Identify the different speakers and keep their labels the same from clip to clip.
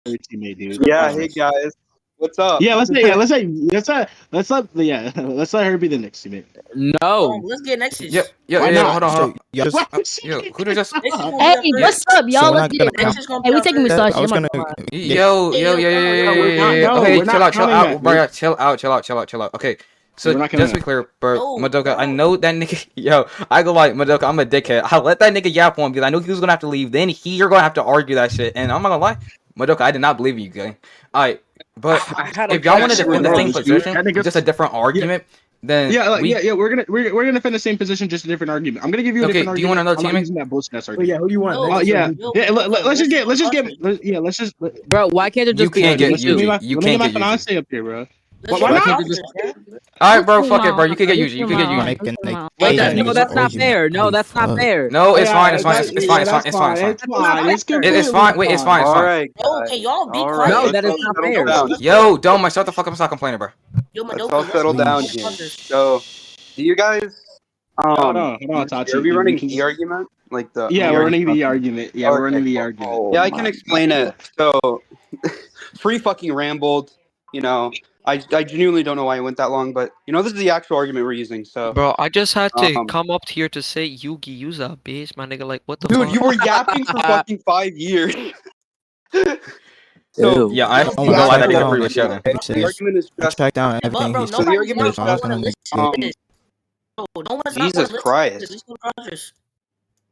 Speaker 1: your teammate, dude.
Speaker 2: Yeah, hey guys, what's up?
Speaker 1: Yeah, let's let her be the next teammate.
Speaker 3: No.
Speaker 4: Let's get
Speaker 5: Yo,
Speaker 4: Nexus.
Speaker 5: yo,
Speaker 1: Why
Speaker 5: yo,
Speaker 1: not?
Speaker 5: hold on, hold on.
Speaker 6: So y'all just
Speaker 1: Why would she
Speaker 5: Yo,
Speaker 1: get
Speaker 5: who did just?
Speaker 4: Nexus
Speaker 1: off?
Speaker 4: gonna be
Speaker 7: Hey,
Speaker 4: our
Speaker 5: Yeah.
Speaker 7: what's
Speaker 4: first.
Speaker 7: up,
Speaker 6: so
Speaker 7: y'all?
Speaker 6: we're
Speaker 7: Let's
Speaker 6: not
Speaker 7: get
Speaker 6: gonna
Speaker 7: it.
Speaker 6: count.
Speaker 4: Nexus gonna
Speaker 7: Hey,
Speaker 4: be
Speaker 7: we
Speaker 4: our
Speaker 7: taking
Speaker 4: first.
Speaker 7: massage.
Speaker 6: I was
Speaker 7: I'm
Speaker 6: gonna
Speaker 7: not gonna lie.
Speaker 5: Yo, yo, yo, yo, yo, yo,
Speaker 1: No, we're not.
Speaker 5: yo, yo.
Speaker 1: No,
Speaker 5: Okay,
Speaker 1: we're not
Speaker 5: chill
Speaker 1: counting
Speaker 5: out,
Speaker 1: that, dude.
Speaker 5: bro. Chill out. Okay, so
Speaker 1: We're not counting
Speaker 5: just to
Speaker 1: that.
Speaker 5: be clear, bro,
Speaker 4: No,
Speaker 5: Madoka, I
Speaker 4: bro.
Speaker 5: know that nigga. Yo, I go like Madoka, I'm a dickhead. I let that nigga yap on because I knew he was gonna have to leave. Then you're gonna have to argue that shit, and I'm not gonna lie, Madoka, I did not believe you, gang. Alright, but
Speaker 3: I had a
Speaker 5: if y'all want to
Speaker 3: question,
Speaker 5: defend the
Speaker 1: Bro,
Speaker 5: same
Speaker 3: bro.
Speaker 5: position,
Speaker 1: that nigga.
Speaker 5: just a different
Speaker 1: Yeah,
Speaker 5: argument, then we.
Speaker 1: we're gonna defend the same position, just a different argument. I'm gonna give you a
Speaker 5: Okay,
Speaker 1: different
Speaker 5: do you want
Speaker 1: argument.
Speaker 5: another
Speaker 1: I'm not
Speaker 5: teammate?
Speaker 1: using that bullshit ass
Speaker 6: But yeah,
Speaker 1: argument.
Speaker 6: who do you want?
Speaker 4: No,
Speaker 1: Oh
Speaker 6: Nexus or
Speaker 1: yeah,
Speaker 6: Yugi?
Speaker 1: yeah.
Speaker 4: Madoka,
Speaker 1: Let's just
Speaker 4: listen
Speaker 1: get,
Speaker 4: to
Speaker 1: let's just get,
Speaker 4: Arthur.
Speaker 7: Bro, why can't it
Speaker 5: You
Speaker 7: just be
Speaker 5: can't
Speaker 7: you
Speaker 5: get
Speaker 1: let me
Speaker 7: two?
Speaker 5: Yuji.
Speaker 1: my
Speaker 5: You
Speaker 1: let me get
Speaker 5: can't
Speaker 1: my
Speaker 5: get Yuji.
Speaker 1: fiance up here, bro.
Speaker 4: Listen
Speaker 1: Why
Speaker 5: Why
Speaker 4: to
Speaker 5: can't?
Speaker 1: not?
Speaker 4: Arthur, bro.
Speaker 5: Alright,
Speaker 7: Let me
Speaker 5: bro,
Speaker 7: see
Speaker 5: fuck it, bro. You
Speaker 7: my.
Speaker 5: can
Speaker 7: Let
Speaker 5: get
Speaker 7: me
Speaker 5: Yuji.
Speaker 7: see
Speaker 5: You can get
Speaker 7: my.
Speaker 6: Bro,
Speaker 5: Yuji.
Speaker 7: Let me
Speaker 6: making
Speaker 7: see
Speaker 6: like
Speaker 7: my.
Speaker 3: Wait,
Speaker 6: eight
Speaker 1: Okay.
Speaker 3: no,
Speaker 6: niggas are
Speaker 3: that's not
Speaker 6: arguing.
Speaker 3: fair. No,
Speaker 6: Holy
Speaker 3: that's not
Speaker 6: fuck.
Speaker 3: fair.
Speaker 5: No,
Speaker 1: Oh
Speaker 5: it's fine.
Speaker 1: yeah,
Speaker 5: It's fine. It's fine. It's fine.
Speaker 1: that's
Speaker 5: It's fine. It's
Speaker 1: fine.
Speaker 5: fine.
Speaker 1: It's
Speaker 4: That's not
Speaker 1: fine. It's
Speaker 4: fair.
Speaker 5: It's
Speaker 1: completely
Speaker 5: fine. Wait, it's fine.
Speaker 1: fine.
Speaker 5: It's
Speaker 2: All
Speaker 5: fine.
Speaker 2: right,
Speaker 4: No,
Speaker 2: guys.
Speaker 4: can y'all be
Speaker 2: All
Speaker 4: quiet?
Speaker 2: right,
Speaker 3: No,
Speaker 2: let's
Speaker 3: that is
Speaker 2: all
Speaker 4: Hey,
Speaker 3: not
Speaker 2: settle
Speaker 3: fair.
Speaker 2: down.
Speaker 5: Yo, Doma, shut the fuck up and stop complaining, bro.
Speaker 4: yo,
Speaker 2: Let's all
Speaker 4: Madoka,
Speaker 2: settle
Speaker 4: listen
Speaker 2: down
Speaker 4: to
Speaker 6: Please.
Speaker 2: here.
Speaker 4: Arthur.
Speaker 2: So, do you guys
Speaker 1: Hold on,
Speaker 2: are
Speaker 1: Tachi.
Speaker 2: we
Speaker 1: We
Speaker 2: running
Speaker 1: can
Speaker 2: the
Speaker 1: just.
Speaker 2: argument? Like
Speaker 1: Yeah,
Speaker 2: the
Speaker 1: we're
Speaker 2: argument?
Speaker 1: running the argument. Yeah, we're
Speaker 2: Okay,
Speaker 1: running the
Speaker 2: cool.
Speaker 1: argument.
Speaker 2: Yeah,
Speaker 7: Oh
Speaker 2: I can
Speaker 7: my
Speaker 2: explain
Speaker 7: god.
Speaker 2: it. So, free fucking rambled. You know, I genuinely don't know why it went that long, but this is the actual argument we're using. So,
Speaker 8: Bro, I just had to
Speaker 2: um,
Speaker 8: come up here to say Yugi, use that bitch, my nigga. Like, what the
Speaker 2: dude, you
Speaker 8: fuck?
Speaker 2: were yapping for fucking 5 years. So
Speaker 7: Ew.
Speaker 5: Yeah, I
Speaker 4: Yo,
Speaker 5: ain't
Speaker 6: Oh
Speaker 5: gonna
Speaker 6: my
Speaker 5: lie,
Speaker 2: the
Speaker 5: that
Speaker 6: track
Speaker 5: nigga
Speaker 6: down
Speaker 5: free
Speaker 2: argument
Speaker 5: was
Speaker 2: is
Speaker 5: shouting.
Speaker 6: everything he
Speaker 2: the
Speaker 6: says.
Speaker 2: argument is just
Speaker 6: Track down
Speaker 4: But
Speaker 6: everything he
Speaker 4: bro,
Speaker 6: says.
Speaker 2: so the
Speaker 4: nobody's
Speaker 2: argument
Speaker 4: not
Speaker 2: is
Speaker 4: gonna
Speaker 6: I was
Speaker 4: want to
Speaker 2: just
Speaker 6: gonna
Speaker 4: listen
Speaker 6: say,
Speaker 4: to
Speaker 2: um
Speaker 4: this. Bro, no one's not gonna
Speaker 2: Jesus
Speaker 4: listen to this.
Speaker 2: Christ,
Speaker 4: Listen to Arthur.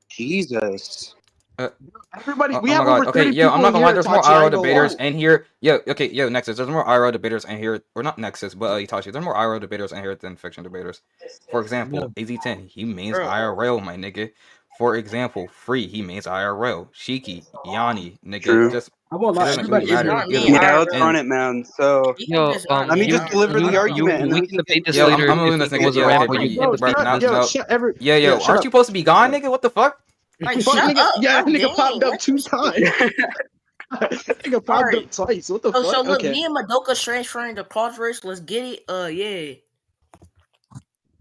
Speaker 2: Jesus.
Speaker 5: Uh,
Speaker 1: Everybody, we
Speaker 5: oh my
Speaker 1: have over
Speaker 5: god. Okay,
Speaker 1: 30
Speaker 5: yo, I'm
Speaker 1: people
Speaker 5: not
Speaker 1: in
Speaker 5: gonna lie.
Speaker 1: here,
Speaker 5: There's more
Speaker 1: Tachi. I
Speaker 5: IRL
Speaker 1: ain't gonna lie.
Speaker 5: debaters in here. Yo, okay, yo, Nexus. There's more IRL debaters in here. Or not Nexus, but Itachi. There's more IRL debaters in here than fiction debaters. For example, AZ10, he means
Speaker 4: Bro,
Speaker 5: IRL, my nigga. For example, Free, he means IRL. Shiki, Yanni, nigga.
Speaker 2: True.
Speaker 5: Just
Speaker 6: I won't
Speaker 5: it
Speaker 6: lie.
Speaker 5: doesn't
Speaker 4: Shiki
Speaker 5: really
Speaker 6: Everybody in
Speaker 4: is
Speaker 6: here
Speaker 5: matter
Speaker 4: not
Speaker 6: is good
Speaker 4: me
Speaker 6: at
Speaker 2: Yeah,
Speaker 6: it.
Speaker 2: let's
Speaker 5: and
Speaker 2: run
Speaker 4: IRL.
Speaker 2: it, man. So
Speaker 4: Shiki
Speaker 8: Yo,
Speaker 4: is not
Speaker 2: let
Speaker 4: me
Speaker 2: me just deliver the
Speaker 4: IRL.
Speaker 2: argument, and then
Speaker 8: we
Speaker 2: we
Speaker 8: can
Speaker 2: can get
Speaker 8: debate
Speaker 2: into
Speaker 8: this
Speaker 5: yo,
Speaker 2: it.
Speaker 8: later
Speaker 5: I'm
Speaker 8: if
Speaker 5: moving
Speaker 8: you
Speaker 5: this
Speaker 8: think it
Speaker 5: nigga.
Speaker 8: was a
Speaker 5: Yeah, okay,
Speaker 8: ramble.
Speaker 5: but
Speaker 8: You
Speaker 5: you,
Speaker 8: can
Speaker 1: Bro,
Speaker 8: debate
Speaker 5: bro,
Speaker 8: it.
Speaker 5: no.
Speaker 1: shut every.
Speaker 5: Yeah,
Speaker 1: Shut
Speaker 5: aren't
Speaker 1: up.
Speaker 5: you supposed to be gone, nigga? What the fuck?
Speaker 4: Like,
Speaker 1: Fuck,
Speaker 4: shut
Speaker 1: nigga.
Speaker 4: up,
Speaker 1: Yeah,
Speaker 4: bro.
Speaker 1: nigga popped
Speaker 4: Dang,
Speaker 1: up
Speaker 4: let me
Speaker 1: 2 times.
Speaker 4: speak.
Speaker 1: Nigga
Speaker 4: All
Speaker 1: popped
Speaker 4: right.
Speaker 1: up twice. What the
Speaker 4: So
Speaker 1: fuck?
Speaker 4: look,
Speaker 1: Okay.
Speaker 4: me and Madoka transferring to Proverse. Let's get it. Yeah.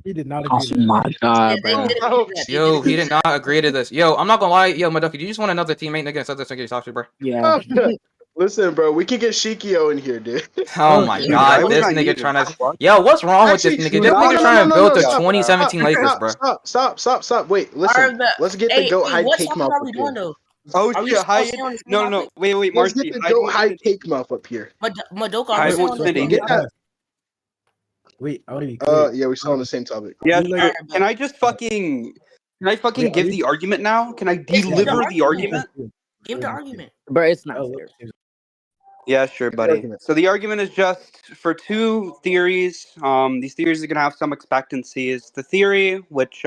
Speaker 6: He did not
Speaker 7: Oh
Speaker 6: agree to
Speaker 7: my
Speaker 6: that.
Speaker 4: Yeah,
Speaker 7: god,
Speaker 4: they
Speaker 7: bro.
Speaker 4: did agree to that. They did
Speaker 5: Yo, he
Speaker 4: agree to
Speaker 5: did not agree to this. Yo, I'm not gonna lie. Yo, Maducky, do you just want another teammate, nigga, instead of this nigga talk to, bro?
Speaker 7: Yeah.
Speaker 1: Listen, bro, we can get Shikio in here, dude.
Speaker 5: Oh
Speaker 6: Oh
Speaker 5: my
Speaker 6: shit.
Speaker 2: Dude, why
Speaker 5: god,
Speaker 2: would
Speaker 5: this
Speaker 2: I
Speaker 5: nigga
Speaker 2: need it?
Speaker 5: trying to.
Speaker 2: What?
Speaker 5: Yo, what's wrong with this
Speaker 1: Actually,
Speaker 5: nigga?
Speaker 2: Dude,
Speaker 5: This
Speaker 1: no,
Speaker 5: nigga
Speaker 1: no, no, no,
Speaker 5: trying to
Speaker 1: no,
Speaker 5: build
Speaker 1: no.
Speaker 5: the
Speaker 2: yeah,
Speaker 1: Stop,
Speaker 2: bro.
Speaker 1: stop,
Speaker 5: 2017 Lakers,
Speaker 1: stop,
Speaker 5: bro.
Speaker 1: stop. Wait, listen.
Speaker 4: Alright, but
Speaker 1: Let's get the
Speaker 4: hey,
Speaker 1: goat
Speaker 4: hey,
Speaker 1: hide
Speaker 4: what
Speaker 1: cake
Speaker 4: topic
Speaker 1: mouth
Speaker 4: are
Speaker 1: up
Speaker 4: we doing
Speaker 1: here.
Speaker 4: though?
Speaker 2: Oh
Speaker 4: Are we
Speaker 2: shit,
Speaker 4: all
Speaker 2: hide.
Speaker 4: staying on the same
Speaker 2: No, no,
Speaker 4: topic?
Speaker 2: no. Wait,
Speaker 1: Let's get
Speaker 2: Marcy,
Speaker 1: the
Speaker 2: hide
Speaker 1: goat
Speaker 2: won't
Speaker 1: hide
Speaker 2: send.
Speaker 1: cake mouth up here.
Speaker 4: Madoka, are we
Speaker 2: Hide
Speaker 6: Wait,
Speaker 4: staying
Speaker 2: won't
Speaker 4: on the
Speaker 6: wait,
Speaker 2: send
Speaker 4: same
Speaker 2: it.
Speaker 6: wait,
Speaker 1: Get
Speaker 2: Yeah.
Speaker 4: topic?
Speaker 1: that.
Speaker 6: wait, I want to be clear.
Speaker 1: Yeah, we're still on the same topic.
Speaker 2: Yeah.
Speaker 6: Are we
Speaker 2: So
Speaker 6: like,
Speaker 2: can I just fucking
Speaker 6: wait, are
Speaker 2: give
Speaker 6: we?
Speaker 2: the argument now? Can I
Speaker 4: Yeah, give
Speaker 6: Yeah,
Speaker 4: the
Speaker 6: give
Speaker 2: deliver
Speaker 6: it,
Speaker 2: the
Speaker 6: give it
Speaker 4: argument.
Speaker 6: to us
Speaker 2: argument?
Speaker 6: too.
Speaker 4: Give the
Speaker 6: Give it to us.
Speaker 4: argument.
Speaker 7: Bro, it's not
Speaker 6: Oh,
Speaker 7: fair.
Speaker 2: Yeah, sure,
Speaker 6: give the
Speaker 2: buddy.
Speaker 6: argument.
Speaker 2: So the argument is just for two theories. These theories are gonna have some expectancies. The theory, which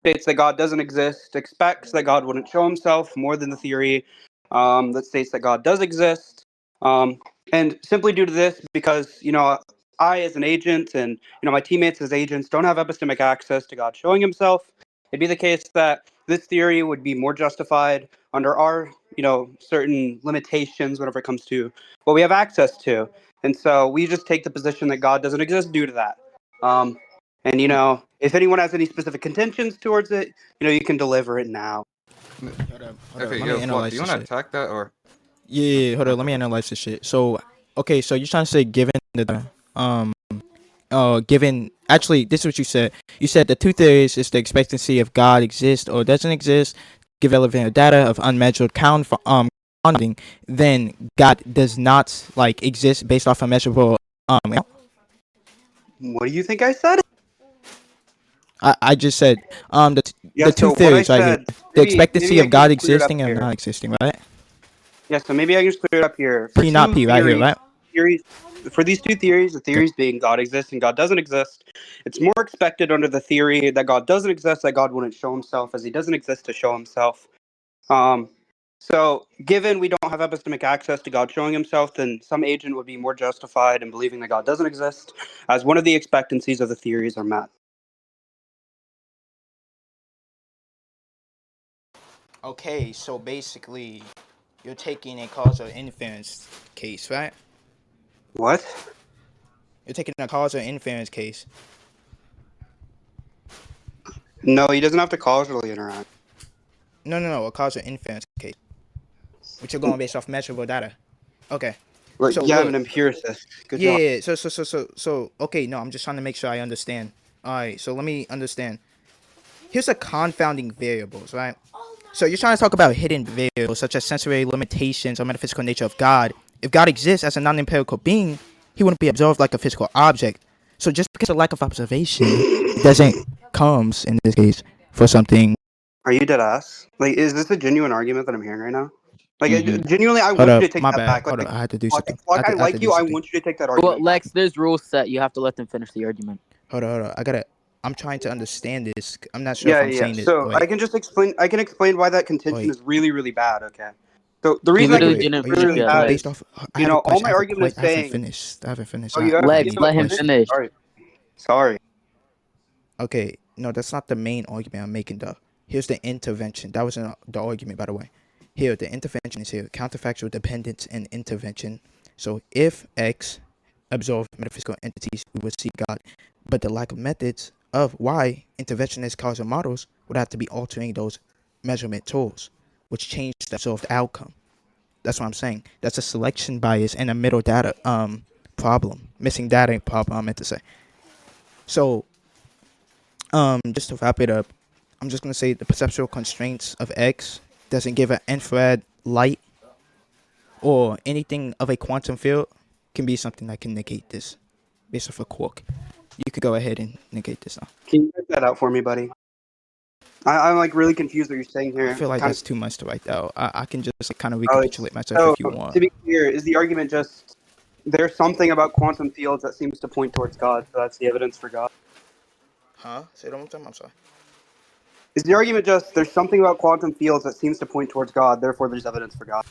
Speaker 2: states that God doesn't exist, expects that God wouldn't show Himself more than the theory that states that God does exist. Um, and simply due to this, because I as an agent and my teammates as agents don't have epistemic access to God showing Himself, it'd be the case that this theory would be more justified under our certain limitations whenever it comes to what we have access to. And so we just take the position that God doesn't exist due to that. And if anyone has any specific contentions towards it, you can deliver it now.
Speaker 6: Hold up.
Speaker 5: Okay,
Speaker 6: Let me
Speaker 5: yo, Flock, do
Speaker 6: analyze
Speaker 5: you
Speaker 6: this
Speaker 5: wanna
Speaker 6: shit.
Speaker 5: attack that or?
Speaker 6: Yeah, hold up. Let me
Speaker 5: Okay.
Speaker 6: analyze this shit. So, okay, so you're trying to say um given actually this is what you said. You said the two theories is the expectancy of God exists or doesn't exist, give relevant data of unmeasured counting, then God does not like exist based off a measurable amount.
Speaker 2: What do you think I said?
Speaker 6: I just said
Speaker 2: Yeah,
Speaker 6: the two
Speaker 2: so what I
Speaker 6: theories right here.
Speaker 2: said,
Speaker 6: The
Speaker 2: maybe
Speaker 6: expectancy
Speaker 2: I
Speaker 6: of
Speaker 2: can
Speaker 6: God
Speaker 2: just clear it up
Speaker 6: existing and
Speaker 2: here.
Speaker 6: not existing, right?
Speaker 2: Yeah, so maybe I can just clear it up here. For
Speaker 6: P not
Speaker 2: two
Speaker 6: P right here,
Speaker 2: theories,
Speaker 6: right?
Speaker 2: theories for these two theories, the
Speaker 6: Okay.
Speaker 2: theories being God exists and God doesn't exist, it's more expected under the theory that God doesn't exist, that God wouldn't show Himself, as He doesn't exist to show Himself. Um, so, given we don't have epistemic access to God showing Himself, then some agent would be more justified in believing that God doesn't exist, as one of the expectancies of the theories are met.
Speaker 6: Okay, so basically, you're taking a causal inference case, right?
Speaker 2: What?
Speaker 6: You're taking a causal inference case.
Speaker 2: No, He doesn't have to causally interact.
Speaker 6: No, a causal inference case, which are going based off measurable data. Okay.
Speaker 2: Like,
Speaker 6: So
Speaker 2: yeah, I'm
Speaker 6: look.
Speaker 2: an empiricist. Good
Speaker 6: Yeah,
Speaker 2: job.
Speaker 6: yeah. So. Okay, no, I'm just trying to make sure I understand. All right. So let me understand. Here's the confounding variables, right? So you're trying to talk about hidden variables such as sensory limitations or metaphysical nature of God. If God exists as a non-empirical being, he wouldn't be observed like a physical object. So just because of lack of observation, it doesn't comes in this case for something.
Speaker 2: Are you dead ass? Like, is this a genuine argument that I'm hearing right now? Like, genuinely, I
Speaker 6: Hold
Speaker 2: want you
Speaker 6: up,
Speaker 2: to take
Speaker 6: my
Speaker 2: that
Speaker 6: bad.
Speaker 2: back.
Speaker 6: Hold up,
Speaker 2: Like,
Speaker 6: I had to do
Speaker 2: fuck,
Speaker 6: something.
Speaker 2: fuck, I
Speaker 6: I had to
Speaker 2: like
Speaker 6: do
Speaker 2: you. I
Speaker 6: something.
Speaker 2: want you to take that
Speaker 7: Well,
Speaker 2: argument back.
Speaker 7: Lex, there's rules set. You have to let them finish the argument.
Speaker 6: Hold on. I'm trying to understand this. I'm not sure if
Speaker 2: Yeah,
Speaker 6: I'm
Speaker 2: yeah.
Speaker 6: saying it.
Speaker 2: So I
Speaker 6: Wait,
Speaker 2: can just explain. I can explain why that contention
Speaker 6: wait,
Speaker 2: is really, really bad. Okay. So the
Speaker 7: He
Speaker 2: reason that
Speaker 7: literally
Speaker 6: wait.
Speaker 2: contention
Speaker 7: didn't
Speaker 6: Are
Speaker 2: is
Speaker 6: you
Speaker 2: really,
Speaker 7: finish
Speaker 6: trying
Speaker 2: really
Speaker 6: to
Speaker 7: yet,
Speaker 6: go
Speaker 2: bad
Speaker 6: based
Speaker 7: Lex.
Speaker 2: is,
Speaker 6: off? I have a
Speaker 2: all
Speaker 6: question.
Speaker 2: my argument is
Speaker 6: I have a
Speaker 2: saying.
Speaker 6: finish.
Speaker 2: Oh, you have.
Speaker 7: Lex,
Speaker 2: You have
Speaker 7: let
Speaker 2: a
Speaker 7: him
Speaker 2: finish.
Speaker 7: finish.
Speaker 2: Sorry. Sorry.
Speaker 6: Okay, no, that's not the main argument I'm making, though. Here's the intervention. That wasn't the argument, by the way. Here, the intervention is here. Counterfactual dependence and intervention. So if X absorbed metaphysical entities, we would see God. But the lack of methods of why interventionist causal models would have to be altering those measurement tools, which change the observed outcome. That's what I'm saying. That's a selection bias and a middle data problem. Missing data problem, I meant to say. So just to wrap it up, I'm just gonna say the perceptual constraints of X doesn't give an infrared light or anything of a quantum field can be something that can negate this based off a quark. You could go ahead and negate this now.
Speaker 2: Can you write that out for me, buddy? I'm like really confused what you're saying here.
Speaker 6: I feel like
Speaker 2: Kind
Speaker 6: that's too much to write out. I can just kind of
Speaker 2: of.
Speaker 6: recapitulate myself
Speaker 2: So
Speaker 6: if you
Speaker 2: to
Speaker 6: want.
Speaker 2: be clear, is the argument just there's something about quantum fields that seems to point towards God, so that's the evidence for God?
Speaker 6: Huh? Say it one more time. I'm sorry.
Speaker 2: Is the argument just there's something about quantum fields that seems to point towards God, therefore there's evidence for God?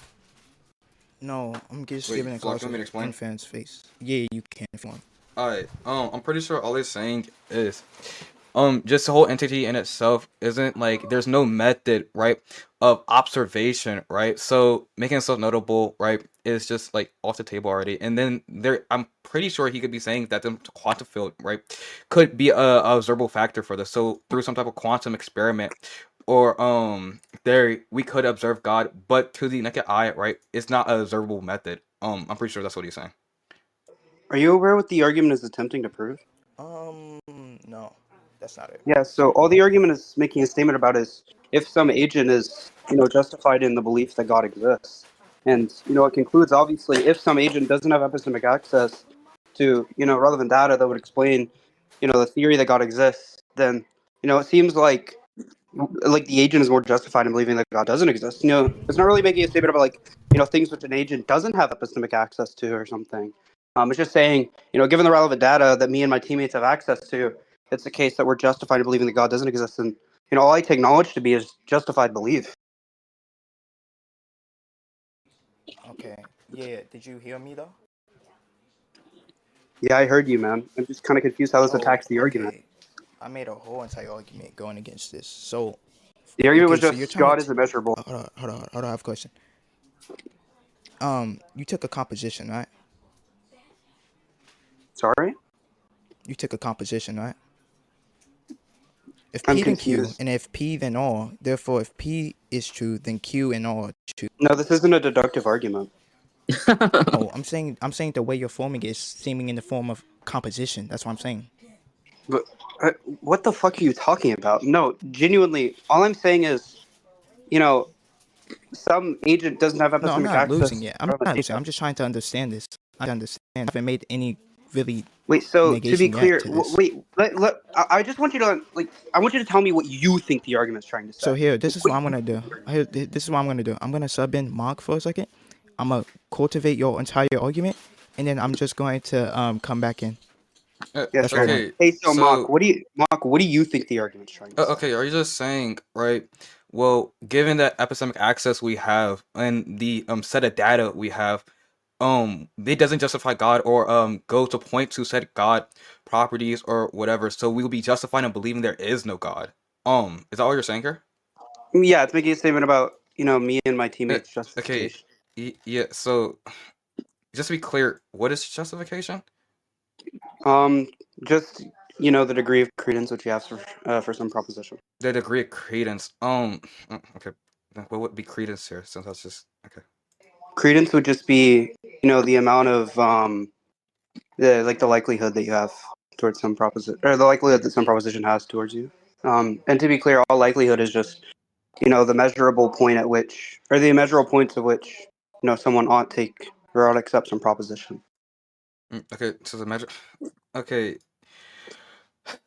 Speaker 6: No, I'm just
Speaker 5: Wait,
Speaker 6: giving a
Speaker 5: Flock,
Speaker 6: cause
Speaker 5: you want me to explain?
Speaker 6: infant's face. Yeah, you can if you want.
Speaker 5: Alright, I'm pretty sure all it's saying is, just the whole entity in itself isn't like there's no method, right, of observation, right? So making itself notable, right, is just like off the table already. And then I'm pretty sure he could be saying that the quantum field, right, could be a observable factor for this. So through some type of quantum experiment, or there we could observe God, but to the naked eye, right, it's not an observable method. I'm pretty sure that's what he's saying.
Speaker 2: Are you aware what the argument is attempting to prove?
Speaker 6: No, that's not it.
Speaker 2: Yeah, so all the argument is making a statement about is if some agent is, justified in the belief that God exists. And, it concludes, obviously, if some agent doesn't have epistemic access to, relevant data that would explain, the theory that God exists, then, it seems like the agent is more justified in believing that God doesn't exist. It's not really making a statement about, things which an agent doesn't have epistemic access to or something. It's just saying, given the relevant data that me and my teammates have access to, it's the case that we're justified in believing that God doesn't exist. And, all I take knowledge to be is justified belief.
Speaker 6: Okay. Yeah. Did you hear me though?
Speaker 2: Yeah, I heard you, man. I'm just kind of confused how this
Speaker 6: Oh,
Speaker 2: attacks the argument.
Speaker 6: okay. I made a whole entire argument going against this. So,
Speaker 2: The argument was
Speaker 6: so you're
Speaker 2: just
Speaker 6: trying
Speaker 2: God
Speaker 6: to
Speaker 2: is immeasurable.
Speaker 6: hold on. I have a question. You took a composition, right?
Speaker 2: Sorry?
Speaker 6: You took a composition, right? If
Speaker 2: I'm
Speaker 6: P then Q,
Speaker 2: confused.
Speaker 6: and if P then R, therefore if P is true, then Q and R are true.
Speaker 2: No, this isn't a deductive argument.
Speaker 6: No, I'm saying the way you're forming it is seeming in the form of composition. That's what I'm saying.
Speaker 2: But what the fuck are you talking about? No, genuinely, all I'm saying is, some agent doesn't have
Speaker 6: No, I'm
Speaker 2: epistemic
Speaker 6: not
Speaker 2: access
Speaker 6: losing
Speaker 2: to
Speaker 6: it. I'm
Speaker 2: relevant
Speaker 6: not losing.
Speaker 2: data.
Speaker 6: I'm just trying to understand this. I understand. I haven't made any really
Speaker 2: Wait, so to be
Speaker 6: negation
Speaker 2: clear,
Speaker 6: yet to this.
Speaker 2: I just want you to I want you to tell me what you think the argument's trying to say.
Speaker 6: So here, this is what I'm gonna do. This is what I'm gonna do. I'm gonna sub in Mark for a second. I'm gonna cultivate your entire argument, and then I'm just going to come back in.
Speaker 2: Yeah,
Speaker 6: That's
Speaker 2: sure.
Speaker 6: right.
Speaker 5: Okay,
Speaker 2: Hey, so
Speaker 5: so
Speaker 2: Mark, what do you think the argument's trying to say?
Speaker 5: okay, are you just saying, right? Well, given that epistemic access we have and the set of data we have, it doesn't justify God or go to point to said God properties or whatever. So we'll be justified in believing there is no God. Is that what you're saying here?
Speaker 2: Yeah, it's making a statement about me and my
Speaker 5: Uh,
Speaker 2: teammates'
Speaker 5: okay,
Speaker 2: justification.
Speaker 5: yeah. So just to be clear, what is justification?
Speaker 2: Just the degree of credence which you have for some proposition.
Speaker 5: The degree of credence. Okay. What would be credence here? Since that's just okay.
Speaker 2: Credence would just be the amount of the likelihood that you have towards some proposition, or the likelihood that some proposition has towards you. And to be clear, all likelihood is just the measurable point at which, or the immeasurable points at which someone ought take or ought accept some proposition.
Speaker 5: Okay, so the measure. Okay,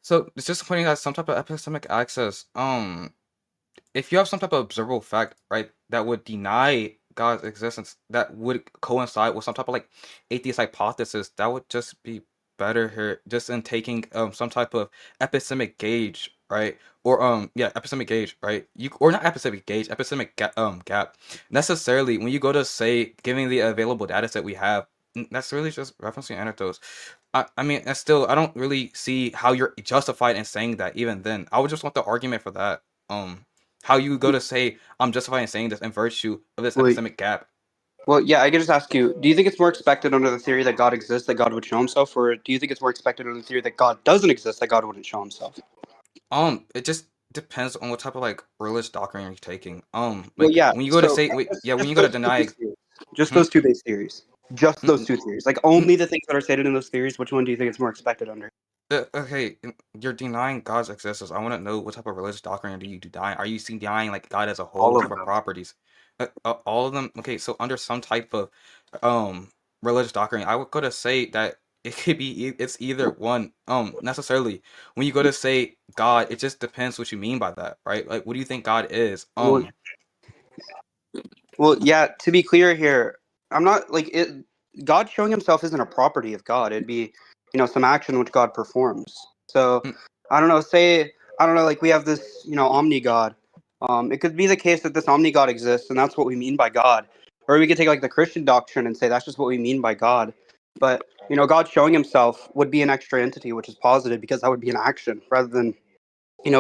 Speaker 5: so it's just pointing out some type of epistemic access. If you have some type of observable fact, right, that would deny God's existence, that would coincide with some type of like atheist hypothesis, that would just be better here, just in taking some type of epistemic gauge, right, or epistemic gauge, right, or not epistemic gauge, epistemic gap. Necessarily, when you go to say giving the available data set we have, that's really just referencing anecdotes. I mean, that's still, I don't really see how you're justified in saying that. Even then, I would just want the argument for that. How you go to say I'm justified in saying this in virtue of this
Speaker 2: Wait.
Speaker 5: epistemic gap.
Speaker 2: Well, yeah, I could just ask you, do you think it's more expected under the theory that God exists that God would show himself, or do you think it's more expected under the theory that God doesn't exist that God wouldn't show himself?
Speaker 5: It just depends on what type of like religious doctrine you're taking.
Speaker 2: Well,
Speaker 5: Like
Speaker 2: yeah.
Speaker 5: when you go to
Speaker 2: So
Speaker 5: say, when
Speaker 2: just
Speaker 5: you go to
Speaker 2: those two
Speaker 5: deny,
Speaker 2: base theories. Just
Speaker 5: hmm,
Speaker 2: those two base theories. Just
Speaker 5: hmm,
Speaker 2: those two theories. Like only the things that are stated in those theories. Which one do you think it's more expected under?
Speaker 5: okay, you're denying God's existence. I want to know what type of religious doctrine do you deny? Are you denying like God as a whole?
Speaker 2: All
Speaker 5: What
Speaker 2: of
Speaker 5: type of
Speaker 2: them.
Speaker 5: properties? All of them. Okay, so under some type of religious doctrine, I would go to say that it could be it's either one. Necessarily when you go to say God, it just depends what you mean by that, right? Like, what do you think God is?
Speaker 2: Well, yeah. To be clear here, I'm not like it. God showing himself isn't a property of God. It'd be, some action which God performs. So,
Speaker 5: mm,
Speaker 2: I don't know. Say, I don't know. Like we have this, omni God. It could be the case that this omni God exists, and that's what we mean by God. Or we could take like the Christian doctrine and say that's just what we mean by God. But God showing himself would be an extra entity, which is positive because that would be an action rather than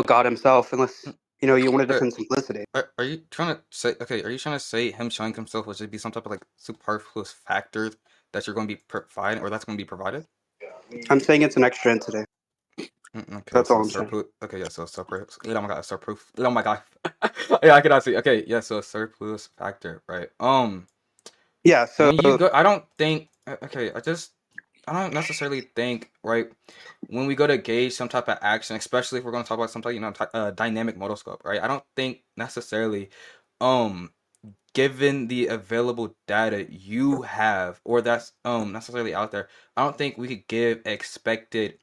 Speaker 2: God himself, unless you wanted it
Speaker 5: uh,
Speaker 2: in simplicity.
Speaker 5: are you trying to say, okay, are you trying to say him showing himself would just be some type of like superfluous factor that you're going to be providing, or that's going to be provided?
Speaker 2: I'm saying it's an extra entity.
Speaker 5: Okay,
Speaker 2: That's all
Speaker 5: so
Speaker 2: I'm saying.
Speaker 5: surplus. Okay, yeah, so surplus. Oh my god, surplus. Oh my god. Yeah, I cannot see. Okay, yeah, so surplus factor, right?
Speaker 2: Yeah. So
Speaker 5: When you go, I don't think. Okay, I don't necessarily think, right, when we go to gauge some type of action, especially if we're going to talk about some type, dynamic modal scope, right? I don't think necessarily, um, given the available data you have, or that's necessarily out there, I don't think we could give expected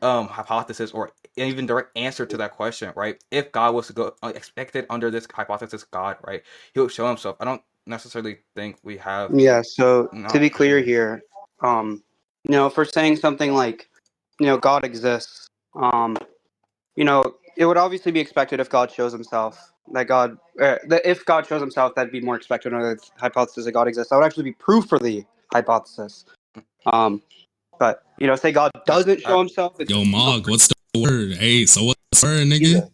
Speaker 5: hypothesis or even direct answer to that question, right? If God was to go expected under this hypothesis, God, right, he would show himself. I don't necessarily think we have
Speaker 2: yeah. So to
Speaker 5: not.
Speaker 2: be clear here, for saying something like, God exists, it would obviously be expected if God shows himself that if God shows himself, that'd be more expected under the hypothesis that God exists. That would actually be proof for the hypothesis. But say God doesn't
Speaker 5: I,
Speaker 2: show himself, it's
Speaker 3: Yo, Mog, what's the word? Hey, so what's the word, nigga?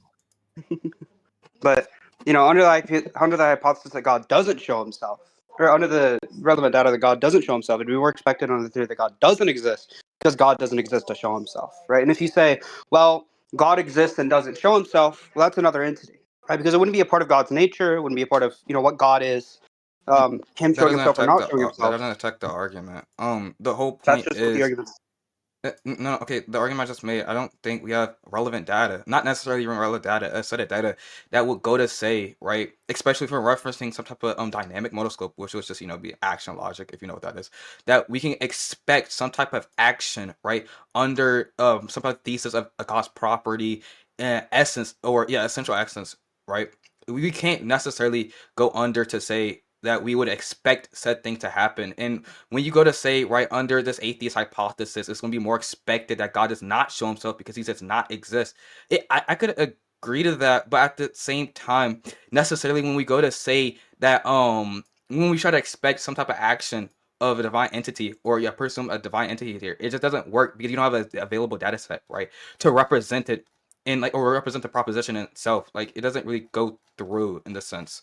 Speaker 2: But under the hypothesis that God doesn't show himself, or under the relevant data that God doesn't show himself, it'd be more expected under the theory that God doesn't exist because God doesn't exist to show himself, right? And if you say, well, God exists and doesn't show himself, well, that's another entity, right? Because it wouldn't be a part of God's nature, it wouldn't be a part of what God is, him
Speaker 5: that
Speaker 2: showing
Speaker 5: doesn't
Speaker 2: himself or
Speaker 5: attack
Speaker 2: not
Speaker 5: the
Speaker 2: showing
Speaker 5: that
Speaker 2: himself.
Speaker 5: doesn't attack the argument. The whole
Speaker 2: That's
Speaker 5: point
Speaker 2: just what the
Speaker 5: is.
Speaker 2: argument.
Speaker 5: No, okay, the argument I just made, I don't think we have relevant data, not necessarily even relevant data, a set of data that would go to say, right, especially if we're referencing some type of dynamic modal scope, which was just, be action logic, if you know what that is, that we can expect some type of action, right, under some type of thesis of a God's property, essence, or, yeah, essential essence, right? We can't necessarily go under to say that we would expect said thing to happen. And when you go to say, right, under this atheist hypothesis, it's going to be more expected that God does not show himself because he does not exist. I could agree to that, but at the same time, necessarily when we go to say that, when we try to expect some type of action of a divine entity or presume a divine entity here, it just doesn't work because you don't have an available data set, right, to represent it in like, or represent the proposition in itself. Like, it doesn't really go through in this sense.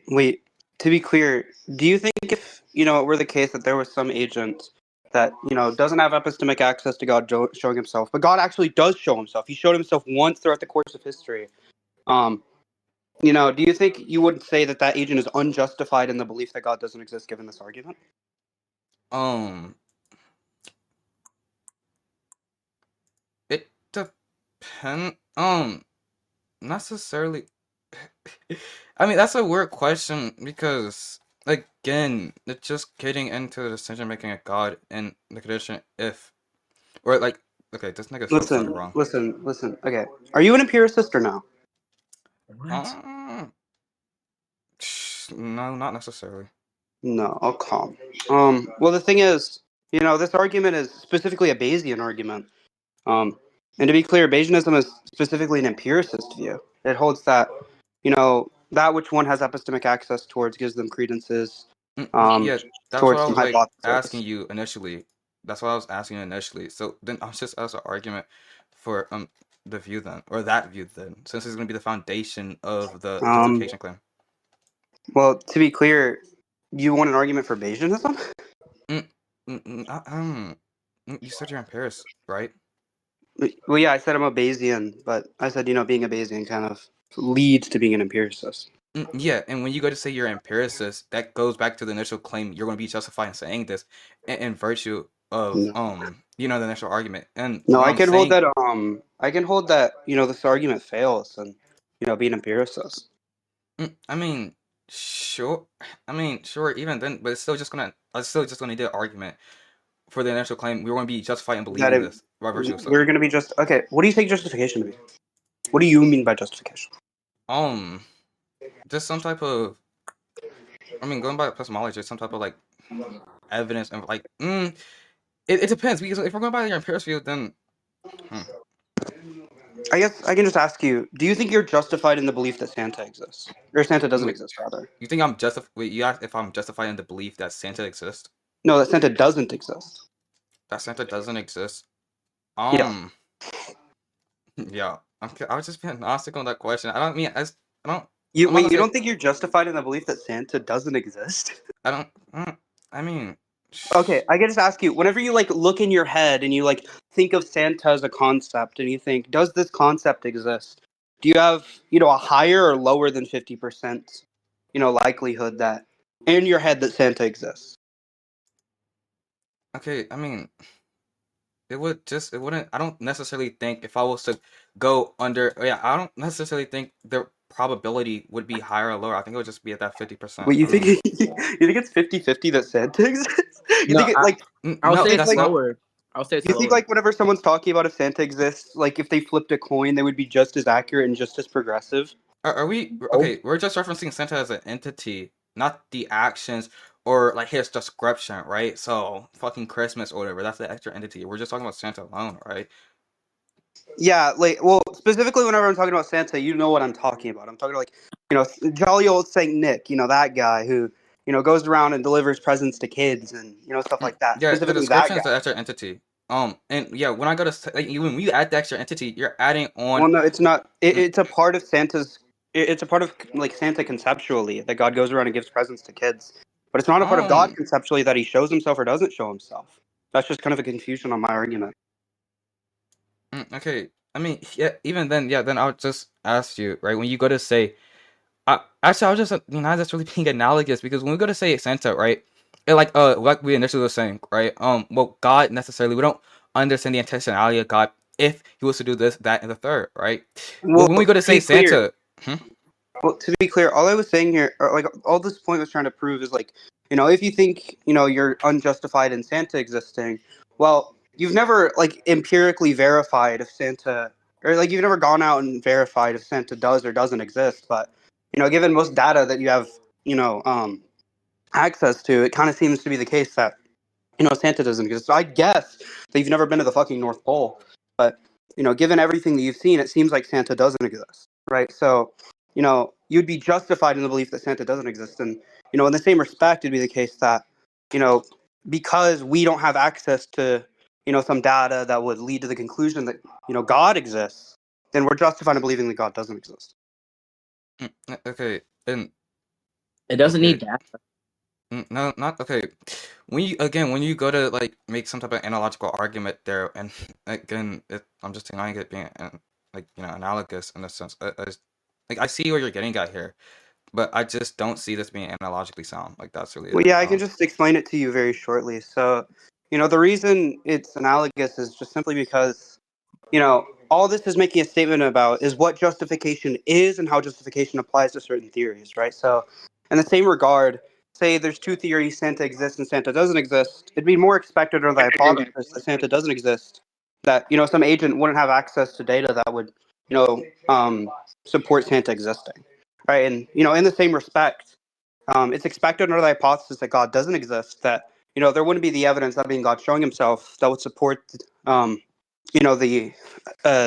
Speaker 2: Wait, to be clear, do you think if, it were the case that there was some agent that, doesn't have epistemic access to God showing himself, but God actually does show himself. He showed himself once throughout the course of history. Do you think you would say that that agent is unjustified in the belief that God doesn't exist given this argument?
Speaker 5: Um, it depend. Necessarily. I mean, that's a weird question because, again, it's just getting into the decision making of God and the condition if, or like, okay, this nigga started wrong.
Speaker 2: Listen. Okay, are you an empiricist or no?
Speaker 5: Um, no, not necessarily.
Speaker 2: No, I'll calm. Well, the thing is, this argument is specifically a Bayesian argument. And to be clear, Bayesianism is specifically an empiricist view. It holds that, that which one has epistemic access towards gives them credences,
Speaker 5: Yeah, that's what
Speaker 2: towards
Speaker 5: I
Speaker 2: some
Speaker 5: was like asking
Speaker 2: hypothesis.
Speaker 5: you initially. That's what I was asking you initially. So then I'll just ask an argument for the view then, or that view then, since it's gonna be the foundation of the
Speaker 2: Um,
Speaker 5: justification claim.
Speaker 2: well, to be clear, you want an argument for Bayesianism?
Speaker 5: Mm, you said you're in Paris, right?
Speaker 2: Well, yeah, I said I'm a Bayesian, but I said, being a Bayesian kind of leads to being an empiricist.
Speaker 5: Yeah, and when you go to say you're an empiricist, that goes back to the initial claim you're going to be justified in saying this, in virtue of
Speaker 2: No,
Speaker 5: the initial argument. And
Speaker 2: no,
Speaker 5: what
Speaker 2: I
Speaker 5: I'm
Speaker 2: can hold
Speaker 5: saying,
Speaker 2: that. I can hold that. This argument fails, and be an empiricist.
Speaker 5: I mean, sure, sure, even then, but it's still just gonna, I still just gonna need an argument for the initial claim. We're going to be justified in
Speaker 2: That
Speaker 5: believing this by virtue of stuff.
Speaker 2: we're gonna be just okay. What do you take justification to be? What do you mean by justification?
Speaker 5: Just some type of, going by epistemology, some type of like evidence and like, it depends because if we're going by your empirical view, then.
Speaker 2: I guess I can just ask you: do you think you're justified in the belief that Santa exists, or Santa doesn't
Speaker 5: Wait,
Speaker 2: exist, rather?
Speaker 5: you think I'm justified? Wait, you asked if I'm justified in the belief that Santa exists?
Speaker 2: No, that Santa doesn't exist.
Speaker 5: That Santa doesn't exist?
Speaker 2: Yeah.
Speaker 5: Yeah. I was just being agnostic on that question. I don't mean I don't.
Speaker 2: You
Speaker 5: I'm not
Speaker 2: wait.
Speaker 5: gonna
Speaker 2: You
Speaker 5: say
Speaker 2: don't think you're justified in the belief that Santa doesn't exist?
Speaker 5: I don't. I mean.
Speaker 2: Okay, I can just ask you: whenever you look in your head and you think of Santa as a concept, and you think, does this concept exist? Do you have a higher or lower than 50% likelihood that in your head that Santa exists?
Speaker 5: Okay. I mean, it wouldn't. I don't necessarily think if I was to go under. Yeah. I don't necessarily think the probability would be higher or lower. I think it would just be at that 50%.
Speaker 2: Wait, you
Speaker 5: I
Speaker 2: think
Speaker 5: mean,
Speaker 2: you think it's 50-50 that Santa exists? You
Speaker 4: No,
Speaker 2: think it
Speaker 4: I would
Speaker 5: no,
Speaker 4: say
Speaker 2: it's
Speaker 4: it's
Speaker 5: that's not.
Speaker 4: lower. I would say it's
Speaker 2: you think
Speaker 4: lower.
Speaker 2: whenever someone's talking about if Santa exists, if they flipped a coin, they would be just as accurate and just as progressive?
Speaker 5: Are we okay? We're just referencing Santa as an entity, not the actions or like his description, right? So fucking Christmas or whatever. That's the extra entity. We're just talking about Santa alone, right?
Speaker 2: Yeah, well, specifically whenever I'm talking about Santa, you know what I'm talking about. I'm talking jolly old Saint Nick, that guy who, goes around and delivers presents to kids and, stuff like that.
Speaker 5: Yeah, the
Speaker 2: Specifically that
Speaker 5: description is
Speaker 2: guy.
Speaker 5: the extra entity. And yeah, when I go to when you add the extra entity, you're adding on.
Speaker 2: Well, no, it's not. It's a part of Santa's. It's a part of Santa conceptually that God goes around and gives presents to kids, but it's not a part of God
Speaker 5: Um,
Speaker 2: conceptually that He shows Himself or doesn't show Himself. That's just kind of a confusion on my argument.
Speaker 5: okay. I mean, yeah. Even then, yeah. Then I'll just ask you, right? When you go to say, actually, I was just that's really being analogous because when we go to say Santa, right? Like we initially were saying, right? Well, God necessarily we don't understand the intentionality of God if He was to do this, that, and the third, right? But
Speaker 2: Well,
Speaker 5: when we go to
Speaker 2: to
Speaker 5: say
Speaker 2: be clear,
Speaker 5: Santa,
Speaker 2: all I was saying here, or all this point was trying to prove is if you think you're unjustified in Santa existing, well, you've never empirically verified if Santa, or you've never gone out and verified if Santa does or doesn't exist. But given most data that you have, access to, it kind of seems to be the case that Santa doesn't exist. So I guess that you've never been to the fucking North Pole, but given everything that you've seen, it seems like Santa doesn't exist, right? So you'd be justified in the belief that Santa doesn't exist, and in the same respect, it'd be the case that because we don't have access to some data that would lead to the conclusion that God exists, then we're justified in believing that God doesn't exist.
Speaker 5: okay, and
Speaker 4: It doesn't
Speaker 5: okay.
Speaker 4: need data.
Speaker 5: No, not okay. When you go to make some type of analogical argument there, and again, I'm just denying it being analogous in a sense. I see where you're getting at here, but I just don't see this being analogically sound. Like that's really
Speaker 2: Well,
Speaker 5: it.
Speaker 2: yeah, I can just explain it to you very shortly. So, the reason it's analogous is just simply because, all this is making a statement about is what justification is and how justification applies to certain theories, right? So, in the same regard, say there's two theories, Santa exists and Santa doesn't exist. It'd be more expected under the hypothesis that Santa doesn't exist, that, some agent wouldn't have access to data that would, support Santa existing, right? And, in the same respect, it's expected under the hypothesis that God doesn't exist, that there wouldn't be the evidence, that being God showing Himself, that would support the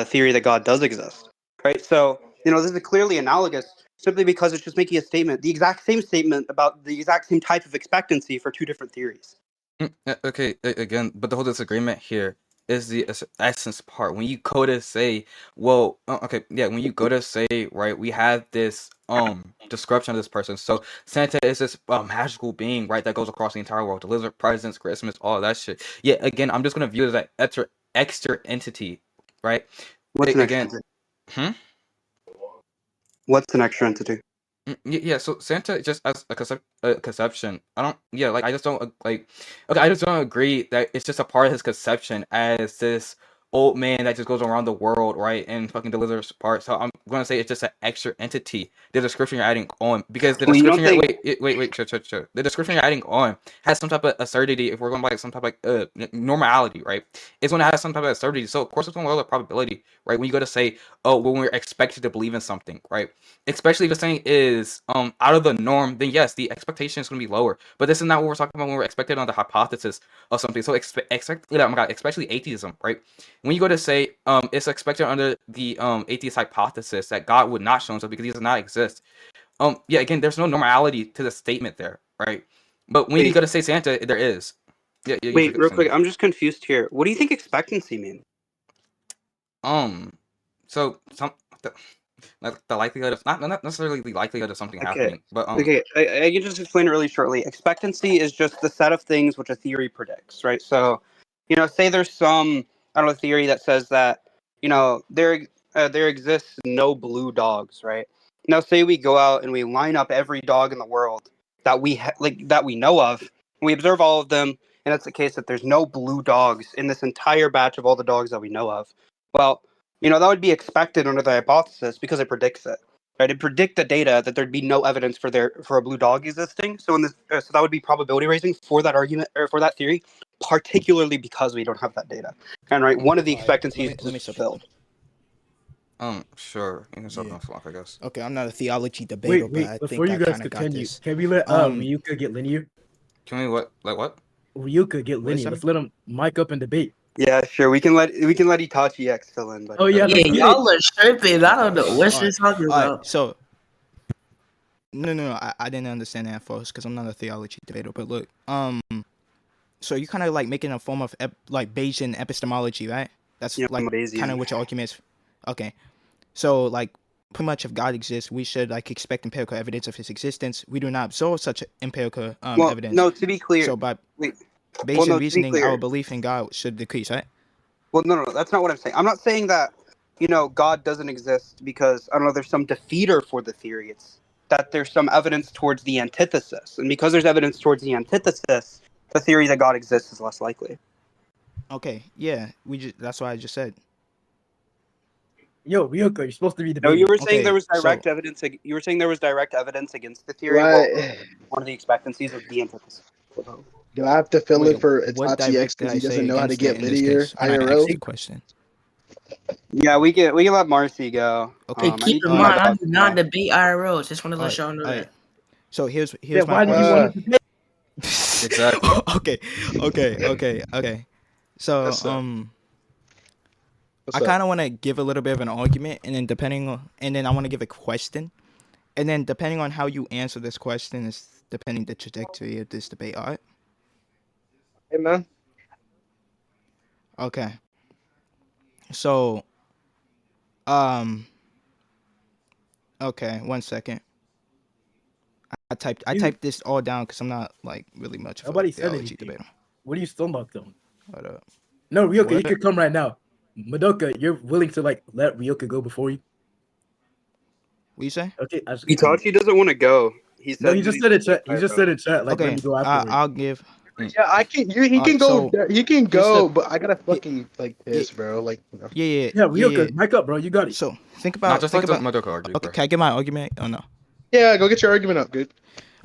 Speaker 2: theory that God does exist, right? So this is clearly analogous, simply because it's just making a statement, the exact same statement about the exact same type of expectancy for two different theories.
Speaker 5: Okay, again, but the whole disagreement here is the essence part. When you go to say, well, okay, yeah, when you go to say, right, we have this description of this person. So Santa is this magical being, right, that goes across the entire world, delivers presents, Christmas, all that shit. Yeah, again, I'm just gonna view it as an extra entity, right?
Speaker 2: What's an extra
Speaker 5: Again,
Speaker 2: entity? What's an extra entity?
Speaker 5: Yeah, so Santa just as a conception. I just don't like. Okay, I just don't agree that it's just a part of his conception as this old man that just goes around the world, right, and fucking delivers parts. So I'm gonna say it's just an extra entity. The description you're adding on, because the
Speaker 2: Well, you don't
Speaker 5: description
Speaker 2: think-
Speaker 5: wait, chill. The description you're adding on has some type of absurdity. If we're going by like some type of like normality, right, it's gonna have some type of absurdity. So of course it's gonna lower the probability, right? When you go to say, oh, when we're expected to believe in something, right? Especially if the saying is out of the norm, then yes, the expectation is going to be lower. But this is not what we're talking about when we're expected on the hypothesis of something. So oh my god, especially atheism, right? When you go to say it's expected under the atheist hypothesis that God would not show himself because he does not exist. Yeah, again, there's no normality to the statement there, right? But when you go to say Santa, there is. Yeah,
Speaker 2: wait, real quick, I'm just confused here. What do you think expectancy means?
Speaker 5: So the likelihood of not necessarily the likelihood of something happening, but
Speaker 2: okay, I can just explain it really shortly. Expectancy is just the set of things which a theory predicts, right? So, say there's some theory that says that there exists no blue dogs, right? Now, say we go out and we line up every dog in the world that that we know of, and we observe all of them, and it's the case that there's no blue dogs in this entire batch of all the dogs that we know of. Well, that would be expected under the hypothesis because it predicts it. Right, to predict the data that there'd be no evidence for a blue dog existing. So so that would be probability raising for that argument or for that theory, particularly because we don't have that data. And right, one of the expectancies is fulfilled.
Speaker 5: Sure, you can start on Flock, I guess.
Speaker 6: Okay, I'm not a theology debater, but I
Speaker 9: before
Speaker 6: think
Speaker 9: you
Speaker 6: I
Speaker 9: guys
Speaker 6: kind of got
Speaker 9: continue,
Speaker 6: this.
Speaker 9: can we let Ryuka get linear?
Speaker 5: Can we what?
Speaker 9: Ryuka get linear. Let's let him mic up and debate.
Speaker 2: Yeah, sure. We can let Itachi X fill in. But
Speaker 9: oh yeah,
Speaker 4: y'all are tripping. I don't know what you're talking about.
Speaker 6: Right, so no, I didn't understand that first because I'm not a theology debater. But look, so you're kind of like making a form of like Bayesian epistemology, right? That's like kind of what your argument is. Okay, so like pretty much if God exists, we should like expect empirical evidence of his existence. We do not observe such empirical evidence.
Speaker 2: No, to be clear.
Speaker 6: So by Bayesian reasoning, our belief in God should decrease, right?
Speaker 2: Well, no, that's not what I'm saying. I'm not saying that God doesn't exist because there's some defeater for the theory. It's that there's some evidence towards the antithesis, and because there's evidence towards the antithesis, the theory that God exists is less likely.
Speaker 6: Okay, yeah, that's what I just said.
Speaker 9: Yo, Ryuka, you're supposed to be debating.
Speaker 2: No, you were saying there was direct evidence. You were saying there was direct evidence against the theory.
Speaker 1: Right.
Speaker 2: Well, one of the expectancies of the antithesis.
Speaker 1: Do I have to fill in for Itachi X because he doesn't know how to get linear IRL?
Speaker 6: Question.
Speaker 2: Yeah, we can let Marcy go.
Speaker 4: Okay, keep in mind, I do not debate IRL. Just want to let y'all know that.
Speaker 6: So here's
Speaker 9: why did you want to debate?
Speaker 5: Exactly.
Speaker 6: Okay. So I kind of want to give a little bit of an argument, and then I want to give a question, and then depending on how you answer this question is depending the trajectory of this debate. All right.
Speaker 1: Hey man.
Speaker 6: Okay. So, okay, 1 second. I typed this all down because I'm not like really much of a theology debater.
Speaker 9: What are you still about though?
Speaker 6: Hold up.
Speaker 9: No, Ryuka, you can come right now. Madoka, you're willing to like let Ryuka go before you?
Speaker 6: What you say?
Speaker 9: Okay,
Speaker 2: Itachi doesn't want to go. He said
Speaker 9: no, he just said it. He just said it. Chat. Like, let
Speaker 6: Okay,
Speaker 9: me go afterwards.
Speaker 6: I'll give.
Speaker 1: Yeah, I can. He can go.
Speaker 6: So
Speaker 1: He can
Speaker 6: here's
Speaker 1: go,
Speaker 6: the.
Speaker 1: but I gotta
Speaker 6: Yeah,
Speaker 1: fucking like
Speaker 6: yeah,
Speaker 1: piss, bro. Like,
Speaker 6: yeah.
Speaker 9: Yeah, Ryuka, mic up, bro. You got it.
Speaker 6: So think
Speaker 5: Nah,
Speaker 6: about
Speaker 5: just
Speaker 6: think
Speaker 5: let
Speaker 6: about.
Speaker 5: Madoka argue,
Speaker 6: Okay,
Speaker 5: bro.
Speaker 6: can I get my argument? Oh no.
Speaker 1: yeah, go get your argument up, dude.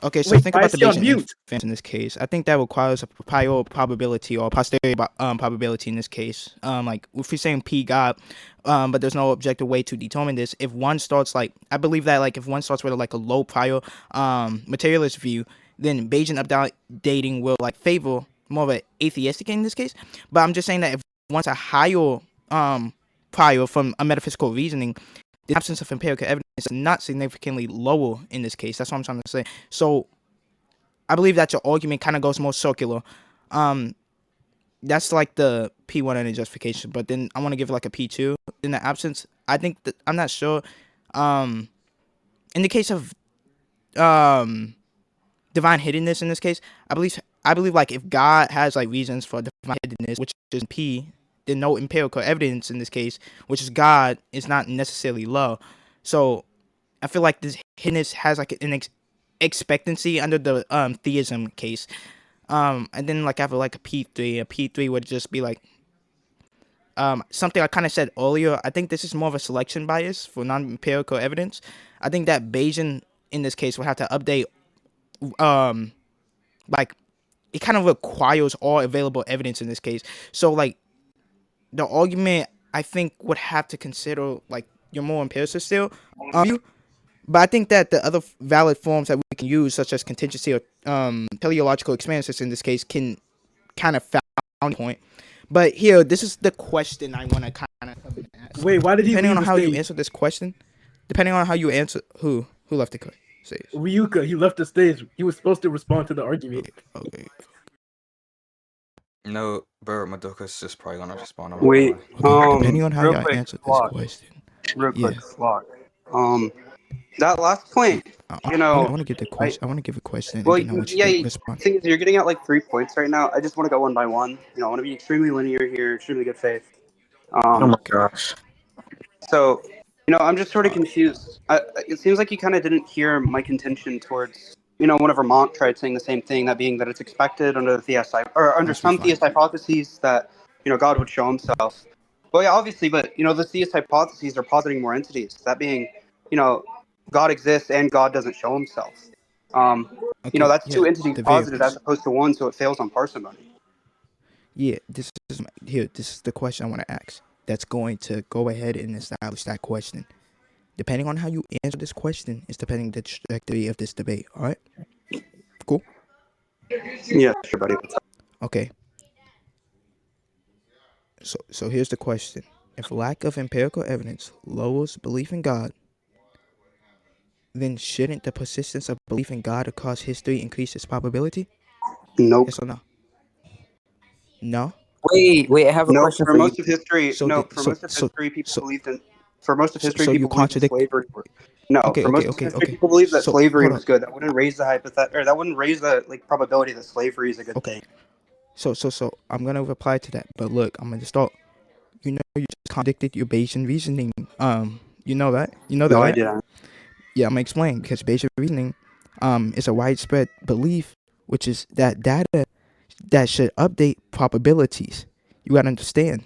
Speaker 6: Okay, so
Speaker 9: Wait,
Speaker 6: think
Speaker 9: why
Speaker 6: about
Speaker 9: is
Speaker 6: the
Speaker 9: he on
Speaker 6: Bayesian
Speaker 9: mute?
Speaker 6: inference in this case. I think that requires a prior probability or posterior probability in this case. Like if we're saying P God, but there's no objective way to determine this. If one starts like, I believe that like if one starts with like a low prior materialist view, then Bayesian updating will like favor more of an atheistic in this case. But I'm just saying that if one's a higher prior from a metaphysical reasoning, the absence of empirical evidence is not significantly lower in this case. That's what I'm trying to say. So I believe that your argument kind of goes more circular. That's like the P1 and the justification. But then I want to give like a P2 in the absence. I think that I'm not sure. In the case of divine hiddenness in this case, I believe like if God has like reasons for divine hiddenness, which is P, then no empirical evidence in this case, which is God, is not necessarily low. So I feel like this hiddenness has like an expectancy under the theism case. And then like I have like a P3. A P3 would just be like something I kind of said earlier. I think this is more of a selection bias for non-empirical evidence. I think that Bayesian in this case would have to update like it kind of requires all available evidence in this case. So like the argument I think would have to consider like your more empiricist still view. But I think that the other valid forms that we can use, such as contingency or teleological experiences in this case, can kind of found point. But here, this is the question I want to kind of ask.
Speaker 9: Wait, why did he
Speaker 6: Depending
Speaker 9: leave
Speaker 6: on
Speaker 9: the
Speaker 6: how you
Speaker 9: stage?
Speaker 6: answer this question, depending on how you answer, who left the stage?
Speaker 9: Ryuka, he left the stage. He was supposed to respond to the argument.
Speaker 6: Okay.
Speaker 5: No, bro, Madoka's just probably gonna respond. I'm not
Speaker 2: Wait,
Speaker 5: gonna lie.
Speaker 6: Depending on how
Speaker 2: real
Speaker 6: y'all
Speaker 2: quick,
Speaker 6: answer this
Speaker 2: Flock.
Speaker 6: question,
Speaker 2: Real
Speaker 6: yeah.
Speaker 2: quick, Flock. That last point, you
Speaker 6: I
Speaker 2: know,
Speaker 6: want to give the question. I want to give a question,
Speaker 2: well,
Speaker 6: and then I want you
Speaker 2: yeah,
Speaker 6: to
Speaker 2: the
Speaker 6: respond.
Speaker 2: thing is, you're getting at like 3 points right now. I just want to go one by one. You know, I want to be extremely linear here, extremely good faith.
Speaker 7: Oh my gosh.
Speaker 2: So, you know, I'm just sort of confused. It seems like you kind of didn't hear my contention towards, you know, whenever Monk tried saying the same thing, that being that it's expected under the under
Speaker 6: Must be
Speaker 2: some
Speaker 6: fine.
Speaker 2: theist hypotheses that, you know, God would show himself. Well, yeah, obviously, but, you know, the theist hypotheses are positing more entities. That being, you know, God exists and God doesn't show himself. You know,
Speaker 6: Okay,
Speaker 2: that's
Speaker 6: yeah,
Speaker 2: two entities
Speaker 6: the
Speaker 2: posited as
Speaker 6: variables.
Speaker 2: opposed to one, so it fails on parsimony.
Speaker 6: Yeah, this is the question I want to ask. That's going to go ahead and establish that question. Depending on how you answer this question is depending the trajectory of this debate. All right, cool.
Speaker 2: Yeah, sure, buddy.
Speaker 6: Okay. So here's the question: if lack of empirical evidence lowers belief in God, then shouldn't the persistence of belief in God across history increase its probability?
Speaker 2: Nope.
Speaker 6: Yes or no? No.
Speaker 7: Wait, I have a
Speaker 2: No,
Speaker 7: question
Speaker 2: for
Speaker 7: for you.
Speaker 2: most of history,
Speaker 6: So
Speaker 2: no,
Speaker 6: the,
Speaker 2: for most of history, people believed in. For most of history,
Speaker 6: you
Speaker 2: people believed in
Speaker 6: contradict.
Speaker 2: slavery. No, for most of history, people believed that
Speaker 6: So
Speaker 2: slavery
Speaker 6: hold
Speaker 2: was
Speaker 6: on.
Speaker 2: good. That wouldn't raise the or that wouldn't raise the like probability that slavery is a good thing.
Speaker 6: So I'm gonna reply to that. But look, I'm gonna start. You know, you just contradicted your Bayesian reasoning. You know that. You know that,
Speaker 2: No, I
Speaker 6: right?
Speaker 2: didn't.
Speaker 6: Yeah, I'm gonna explain because Bayesian reasoning, is a widespread belief, which is that data that should update probabilities. You gotta understand.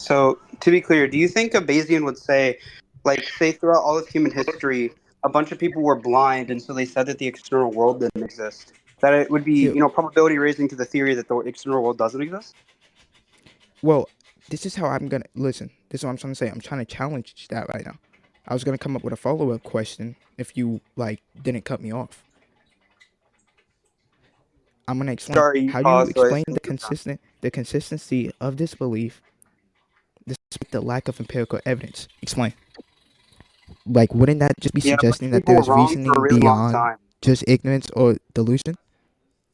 Speaker 2: So to be clear, do you think a Bayesian would say, like, say throughout all of human history, a bunch of people were blind, and so they said that the external world didn't exist? That it would be,
Speaker 6: Here,
Speaker 2: you know, probability raising to the theory that the external world doesn't exist?
Speaker 6: well, this is how I'm gonna listen. This is what I'm trying to say. I'm trying to challenge that right now. I was gonna come up with a follow-up question if you like didn't cut me off. I'm gonna explain.
Speaker 2: Sorry, you
Speaker 6: How do you
Speaker 2: paused, so I
Speaker 6: explain
Speaker 2: assumed
Speaker 6: the consistency of this belief despite the lack of empirical evidence? Explain. Like, wouldn't that just be
Speaker 2: yeah, a bunch
Speaker 6: suggesting
Speaker 2: of
Speaker 6: that
Speaker 2: people were
Speaker 6: there's
Speaker 2: wrong for a
Speaker 6: reasoning
Speaker 2: really long
Speaker 6: beyond
Speaker 2: time.
Speaker 6: just ignorance or delusion?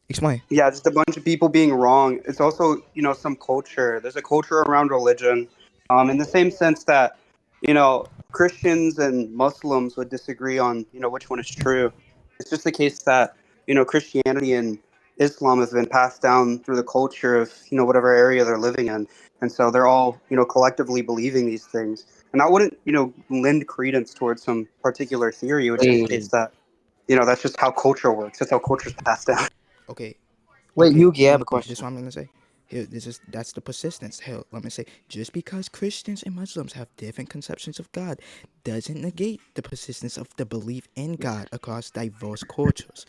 Speaker 6: Explain.
Speaker 2: Yeah, just a bunch of people being wrong. It's also, you know, some culture. There's a culture around religion, in the same sense that, you know, Christians and Muslims would disagree on, you know, which one is true. It's just the case that, you know, Christianity and Islam have been passed down through the culture of, whatever area they're living in. And so they're all, collectively believing these things. And I wouldn't, lend credence towards some particular theory, which just states that, that's just how culture works. That's how culture's passed down.
Speaker 6: Okay.
Speaker 7: Wait,
Speaker 6: Okay,
Speaker 7: Yugi, I have a
Speaker 6: this
Speaker 7: question.
Speaker 6: is what I'm gonna say. Here, that's the persistence. Hell, let me say, just because Christians and Muslims have different conceptions of God doesn't negate the persistence of the belief in God across diverse cultures.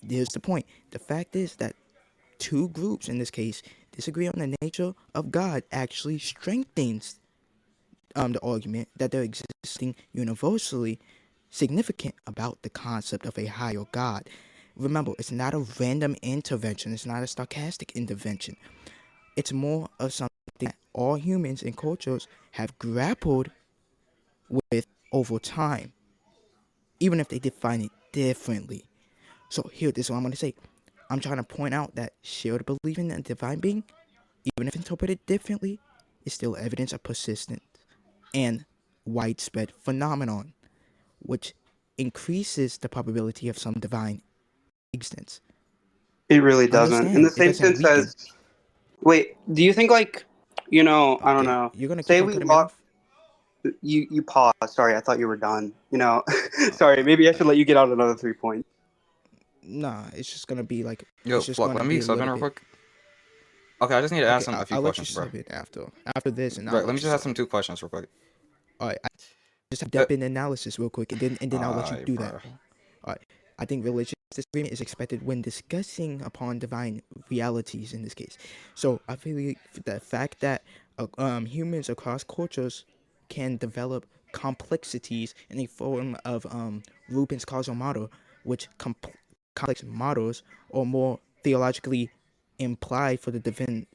Speaker 6: Here's the point. The fact is that two groups in this case disagree on the nature of God actually strengthens the argument that there existing universally significant about the concept of a higher God. Remember, it's not a random intervention. It's not a stochastic intervention. It's more of something that all humans and cultures have grappled with over time, even if they define it differently. So here, this is what I'm going to say. I'm trying to point out that shared belief in a divine being, even if interpreted differently, is still evidence of persistent and widespread phenomenon, which increases the probability of some divine existence.
Speaker 2: It really doesn't. In
Speaker 6: Understand,
Speaker 2: the
Speaker 6: it
Speaker 2: same
Speaker 6: doesn't
Speaker 2: sense
Speaker 6: weaken.
Speaker 2: as, wait, do you think I don't
Speaker 6: Okay,
Speaker 2: know.
Speaker 6: you're gonna
Speaker 2: Say
Speaker 6: keep on
Speaker 2: we
Speaker 6: cutting me
Speaker 2: lock.
Speaker 6: off?
Speaker 2: You pause. Sorry, I thought you were done.
Speaker 6: Uh,
Speaker 2: Sorry, maybe I should let you get out another 3 points.
Speaker 6: Nah, it's just gonna be like,
Speaker 5: Yo,
Speaker 6: it's just
Speaker 5: Flock,
Speaker 6: gonna
Speaker 5: let
Speaker 6: be
Speaker 5: me
Speaker 6: a
Speaker 5: sub in
Speaker 6: little
Speaker 5: real
Speaker 6: bit.
Speaker 5: quick. Okay, I just need to ask
Speaker 6: Okay,
Speaker 5: a few
Speaker 6: I'll let you
Speaker 5: questions, bro.
Speaker 6: sub it after this, and I'll
Speaker 5: Right,
Speaker 6: let
Speaker 5: let me
Speaker 6: you
Speaker 5: just ask
Speaker 6: sub.
Speaker 5: some 2 questions real quick.
Speaker 6: All right, I just have depth in analysis real quick, and then I'll let you
Speaker 5: Alright,
Speaker 6: do
Speaker 5: bro.
Speaker 6: that. All right, I think religious disagreement is expected when discussing upon divine realities in this case. So I feel like the fact that humans across cultures can develop complexities in a form of Rubin's causal model, which complex models are more theologically implied for the divine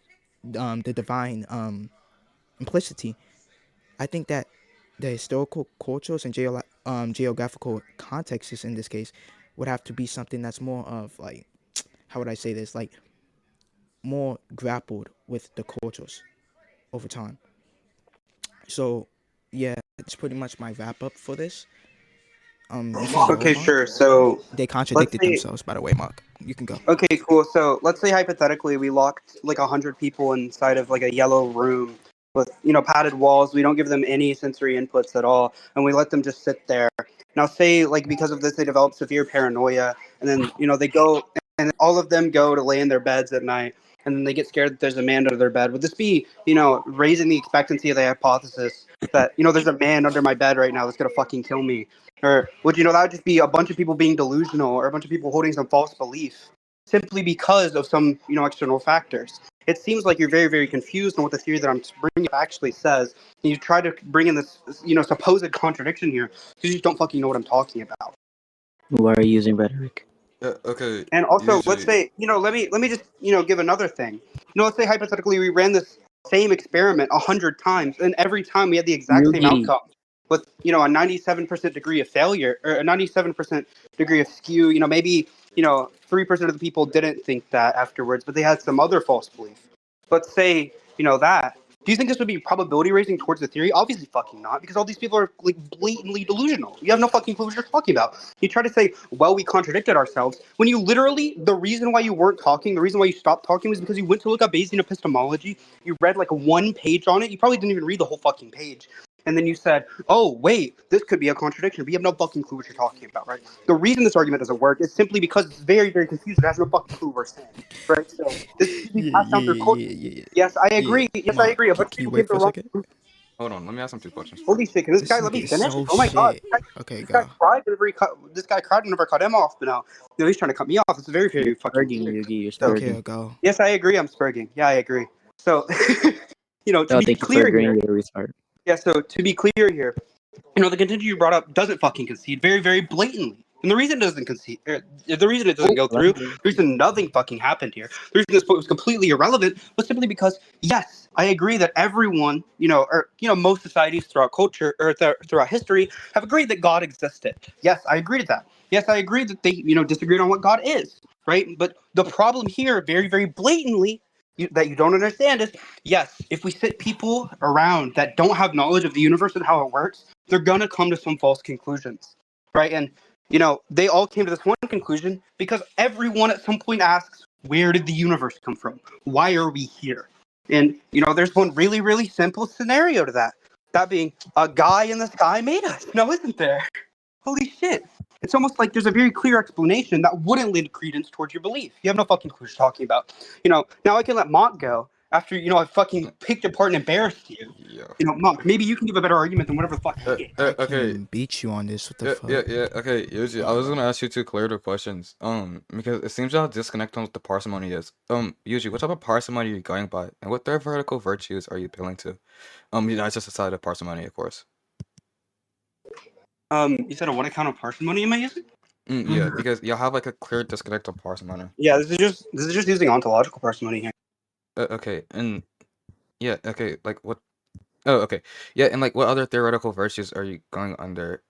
Speaker 6: implicity. I think that the historical cultures and geographical contexts in this case would have to be something that's more of like, how would I say this, like more grappled with the cultures over time. So yeah, that's pretty much my wrap up for this. You can go,
Speaker 2: Okay,
Speaker 6: Mark.
Speaker 2: sure. So
Speaker 6: They
Speaker 2: let's
Speaker 6: contradicted
Speaker 2: say,
Speaker 6: themselves, by the way, Mark. You can go.
Speaker 2: okay, cool. So let's say hypothetically we locked like 100 people inside of like a yellow room with padded walls. We don't give them any sensory inputs at all, and we let them just sit there. Now, say like because of this they develop severe paranoia, and then they go and all of them go to lay in their beds at night, and then they get scared that there's a man under their bed. Would this be raising the expectancy of the hypothesis that there's a man under my bed right now that's gonna fucking kill me? Or would that would just be a bunch of people being delusional or a bunch of people holding some false belief simply because of some external factors? It seems like you're very, very confused on what the theory that I'm bringing up actually says. And you try to bring in this supposed contradiction here because you just don't fucking know what I'm talking about.
Speaker 7: Why are you using rhetoric?
Speaker 5: Okay,
Speaker 2: And also, let's
Speaker 5: usually.
Speaker 2: say, let me just, give another thing. Let's say hypothetically we ran this same experiment 100 times, and every time we had the exact same
Speaker 7: Yugi.
Speaker 2: outcome with, a 97% degree of failure or a 97% degree of skew. Maybe 3% of the people didn't think that afterwards, but they had some other false belief. Let's say, that. Do you think this would be probability raising towards the theory? Obviously fucking not, because all these people are like blatantly delusional. You have no fucking clue what you're talking about. You try to say, well, we contradicted ourselves, when you literally, the reason why you weren't talking, the reason why you stopped talking was because you went to look up Bayesian epistemology, you read like one page on it, you probably didn't even read the whole fucking page. And then you said, oh, wait, this could be a contradiction, but you have no fucking clue what you're talking about, right? The reason this argument doesn't work is simply because it's very, very confused. It has no fucking clue what we're saying, right? So this is we
Speaker 6: Yeah,
Speaker 2: passed down through culture.
Speaker 6: yeah.
Speaker 2: Yes, I
Speaker 6: Yeah,
Speaker 2: agree. Yes, I
Speaker 6: Mark,
Speaker 2: agree. A bunch of
Speaker 6: can you
Speaker 2: people
Speaker 6: wait
Speaker 2: gave the
Speaker 6: for a
Speaker 2: wrong.
Speaker 6: second?
Speaker 5: Hold on, let me ask some 2 questions.
Speaker 2: Holy shit! Can this
Speaker 6: This
Speaker 2: guy let me
Speaker 6: nigga is
Speaker 2: finish?
Speaker 6: so
Speaker 2: Oh my god!
Speaker 6: shit. Okay,
Speaker 2: This guy
Speaker 6: go.
Speaker 2: cried whenever this guy cried whenever I cut him off. But now, he's trying to cut me off. It's very,
Speaker 7: You're
Speaker 2: very fucking
Speaker 7: spurging,
Speaker 2: weird.
Speaker 7: Yugi. You're
Speaker 2: So
Speaker 6: Okay,
Speaker 7: spurging.
Speaker 6: I'll go.
Speaker 2: yes, I agree. I'm spurging. Yeah, I agree. So to
Speaker 7: No,
Speaker 2: be
Speaker 7: thank you for
Speaker 2: clear
Speaker 7: agreeing.
Speaker 2: here.
Speaker 7: You're a retard.
Speaker 2: Yeah. So to be clear here, the contention you brought up doesn't fucking concede very, very blatantly. And the reason it doesn't concede, the reason it doesn't
Speaker 7: Oh,
Speaker 2: go through, the reason nothing fucking happened here, the reason this point was completely irrelevant was simply because, yes, I agree that everyone, or most societies throughout culture or throughout history have agreed that God existed. Yes, I agree to that. Yes, I agree that they, disagreed on what God is, right? But the problem here, very, very blatantly, that you don't understand is, yes, if we sit people around that don't have knowledge of the universe and how it works, they're gonna come to some false conclusions, right? And they all came to this one conclusion because everyone at some point asks, where did the universe come from? Why are we here? And, there's one really, really simple scenario to that. That being, a guy in the sky made us. No, isn't there? Holy shit. It's almost like there's a very clear explanation that wouldn't lend credence towards your belief. You have no fucking clue what you're talking about. Now I can let Mont go after, I fucking picked apart and embarrassed you.
Speaker 5: Yeah.
Speaker 2: Mont, maybe you can give a better argument than whatever the fuck you gave.
Speaker 6: I
Speaker 5: Okay.
Speaker 6: can beat you on this. What the fuck?
Speaker 5: Yeah. Okay, Yuji, I was gonna ask you two clearer questions. Because it seems how disconnected with the parsimony is. Yuji, what type of parsimony are you going by, and what theoretical virtues are you appealing to? That's just aside of parsimony, of course.
Speaker 2: You said what account of parsimony am I using?
Speaker 5: Yeah, because you'll have like a clear disconnect of parsimony.
Speaker 2: Yeah, this is just using ontological parsimony here.
Speaker 5: Okay, and yeah, okay, like what? Oh, okay, yeah, and like what other theoretical virtues are you going under?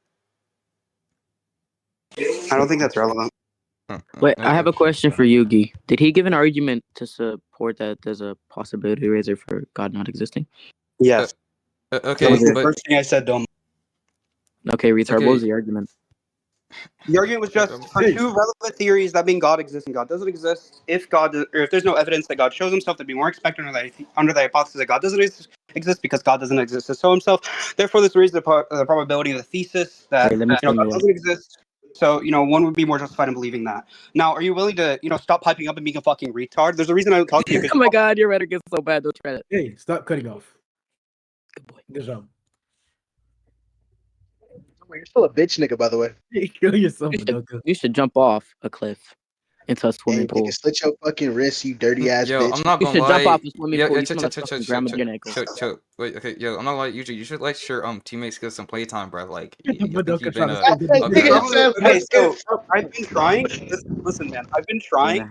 Speaker 2: I don't think that's relevant.
Speaker 7: Wait, I have a question for Yugi. Did he give an argument to support that there's a possibility razor for God not existing?
Speaker 2: Yes.
Speaker 5: Okay,
Speaker 2: That was the
Speaker 5: but
Speaker 2: first thing I said, Dom.
Speaker 7: Okay, retard.
Speaker 5: Okay.
Speaker 7: What was the argument?
Speaker 2: The argument was just for two relevant theories, that being God exists and God doesn't exist. If there's no evidence that God shows himself, to be more expected under the hypothesis that God doesn't exist because God doesn't exist to show himself. Therefore, this raises the probability of the thesis that
Speaker 7: Wait, let me
Speaker 2: God doesn't exist. So, one would be more justified in believing that. Now, are you willing to, stop piping up and being a fucking retard? There's a reason I don't talk to you.
Speaker 7: Oh my god, your rhetoric is so bad. Don't try that.
Speaker 9: Hey, stop cutting off.
Speaker 7: Good boy.
Speaker 9: Good job.
Speaker 1: You're still a bitch nigga, by the way.
Speaker 9: Kill yourself,
Speaker 7: You should jump off a cliff into a swimming pool.
Speaker 1: Nigga, slit your fucking wrist, you dirty ass
Speaker 5: yo,
Speaker 1: bitch.
Speaker 5: I'm not
Speaker 7: You
Speaker 5: gonna
Speaker 7: should
Speaker 5: lie.
Speaker 7: jump off a swimming pool. You smell like
Speaker 5: chill.
Speaker 7: fucking grandma's dinner ankles.
Speaker 5: Wait, okay, yo, I'm not like you should let your teammates get some playtime, bro. Like,
Speaker 9: But don't
Speaker 5: you've
Speaker 9: try
Speaker 5: been
Speaker 9: to say
Speaker 2: Okay, so I've been trying. Listen, man, I've been trying.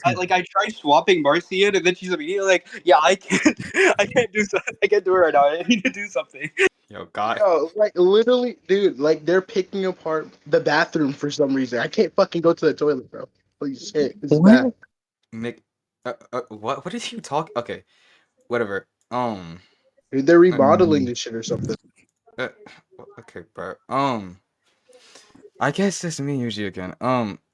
Speaker 2: I tried swapping Marcy in, and then she's immediately like, "Yeah, I can't do something. I can't do it right now. I need to do something."
Speaker 5: Yo, God.
Speaker 1: Yo, like literally, dude, like they're picking apart the bathroom for some reason. I can't fucking go to the toilet, bro. Holy shit, this is bad.
Speaker 5: Nick, what did you talk? Okay, whatever.
Speaker 1: Dude, they're remodeling this shit or something.
Speaker 5: Okay, bro. I guess it's me usually again.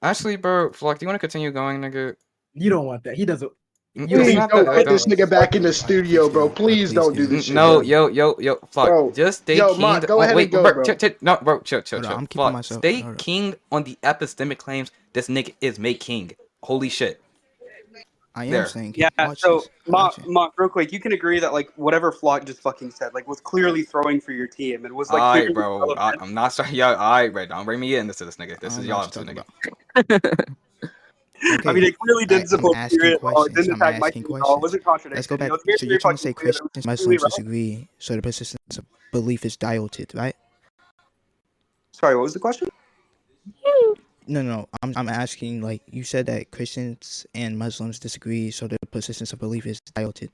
Speaker 5: Actually, bro, Flock, do you want to continue going, nigga?
Speaker 9: You don't want that. He doesn't.
Speaker 1: Please don't put this nigga back in the studio, bro. Please don't do this shit.
Speaker 5: No,
Speaker 1: bro.
Speaker 5: yo, Flock,
Speaker 1: Bro,
Speaker 5: just stay
Speaker 1: yo,
Speaker 5: kinged.
Speaker 1: Mott, go ahead
Speaker 5: wait,
Speaker 1: and go,
Speaker 5: bro,
Speaker 1: bro.
Speaker 5: no, bro, chill.
Speaker 6: Hold on, I'm keeping
Speaker 5: Flock,
Speaker 6: myself.
Speaker 5: stay
Speaker 6: Hold on.
Speaker 5: kinged on the epistemic claims this nigga is made king. Holy shit.
Speaker 6: I am
Speaker 5: There.
Speaker 6: saying.
Speaker 2: Yeah.
Speaker 6: Watch
Speaker 2: So,
Speaker 6: this. Watch it.
Speaker 2: Mont, real quick, you can agree that like whatever Flock just fucking said, like, was clearly throwing for your team and was like.
Speaker 5: Alright, bro. I'm not sorry. Yo, alright, bro. Don't bring me into this nigga. This is y'all two nigga.
Speaker 6: Okay.
Speaker 2: I mean, it clearly didn't support
Speaker 6: I'm asking
Speaker 2: theory at all. It
Speaker 6: questions.
Speaker 2: didn't
Speaker 6: I'm
Speaker 2: attack my
Speaker 6: asking
Speaker 2: theory at all. It
Speaker 6: questions.
Speaker 2: wasn't contradiction.
Speaker 6: Let's go back.
Speaker 2: You know, it's very,
Speaker 6: So
Speaker 2: very
Speaker 6: you're trying to
Speaker 2: fucking
Speaker 6: say
Speaker 2: clear that it was
Speaker 6: Christians,
Speaker 2: completely
Speaker 6: Muslims disagree, so the persistence of belief is diluted, right?
Speaker 2: Sorry, what was the question?
Speaker 6: No. I'm asking, like, you said that Christians and Muslims disagree, so the persistence of belief is diluted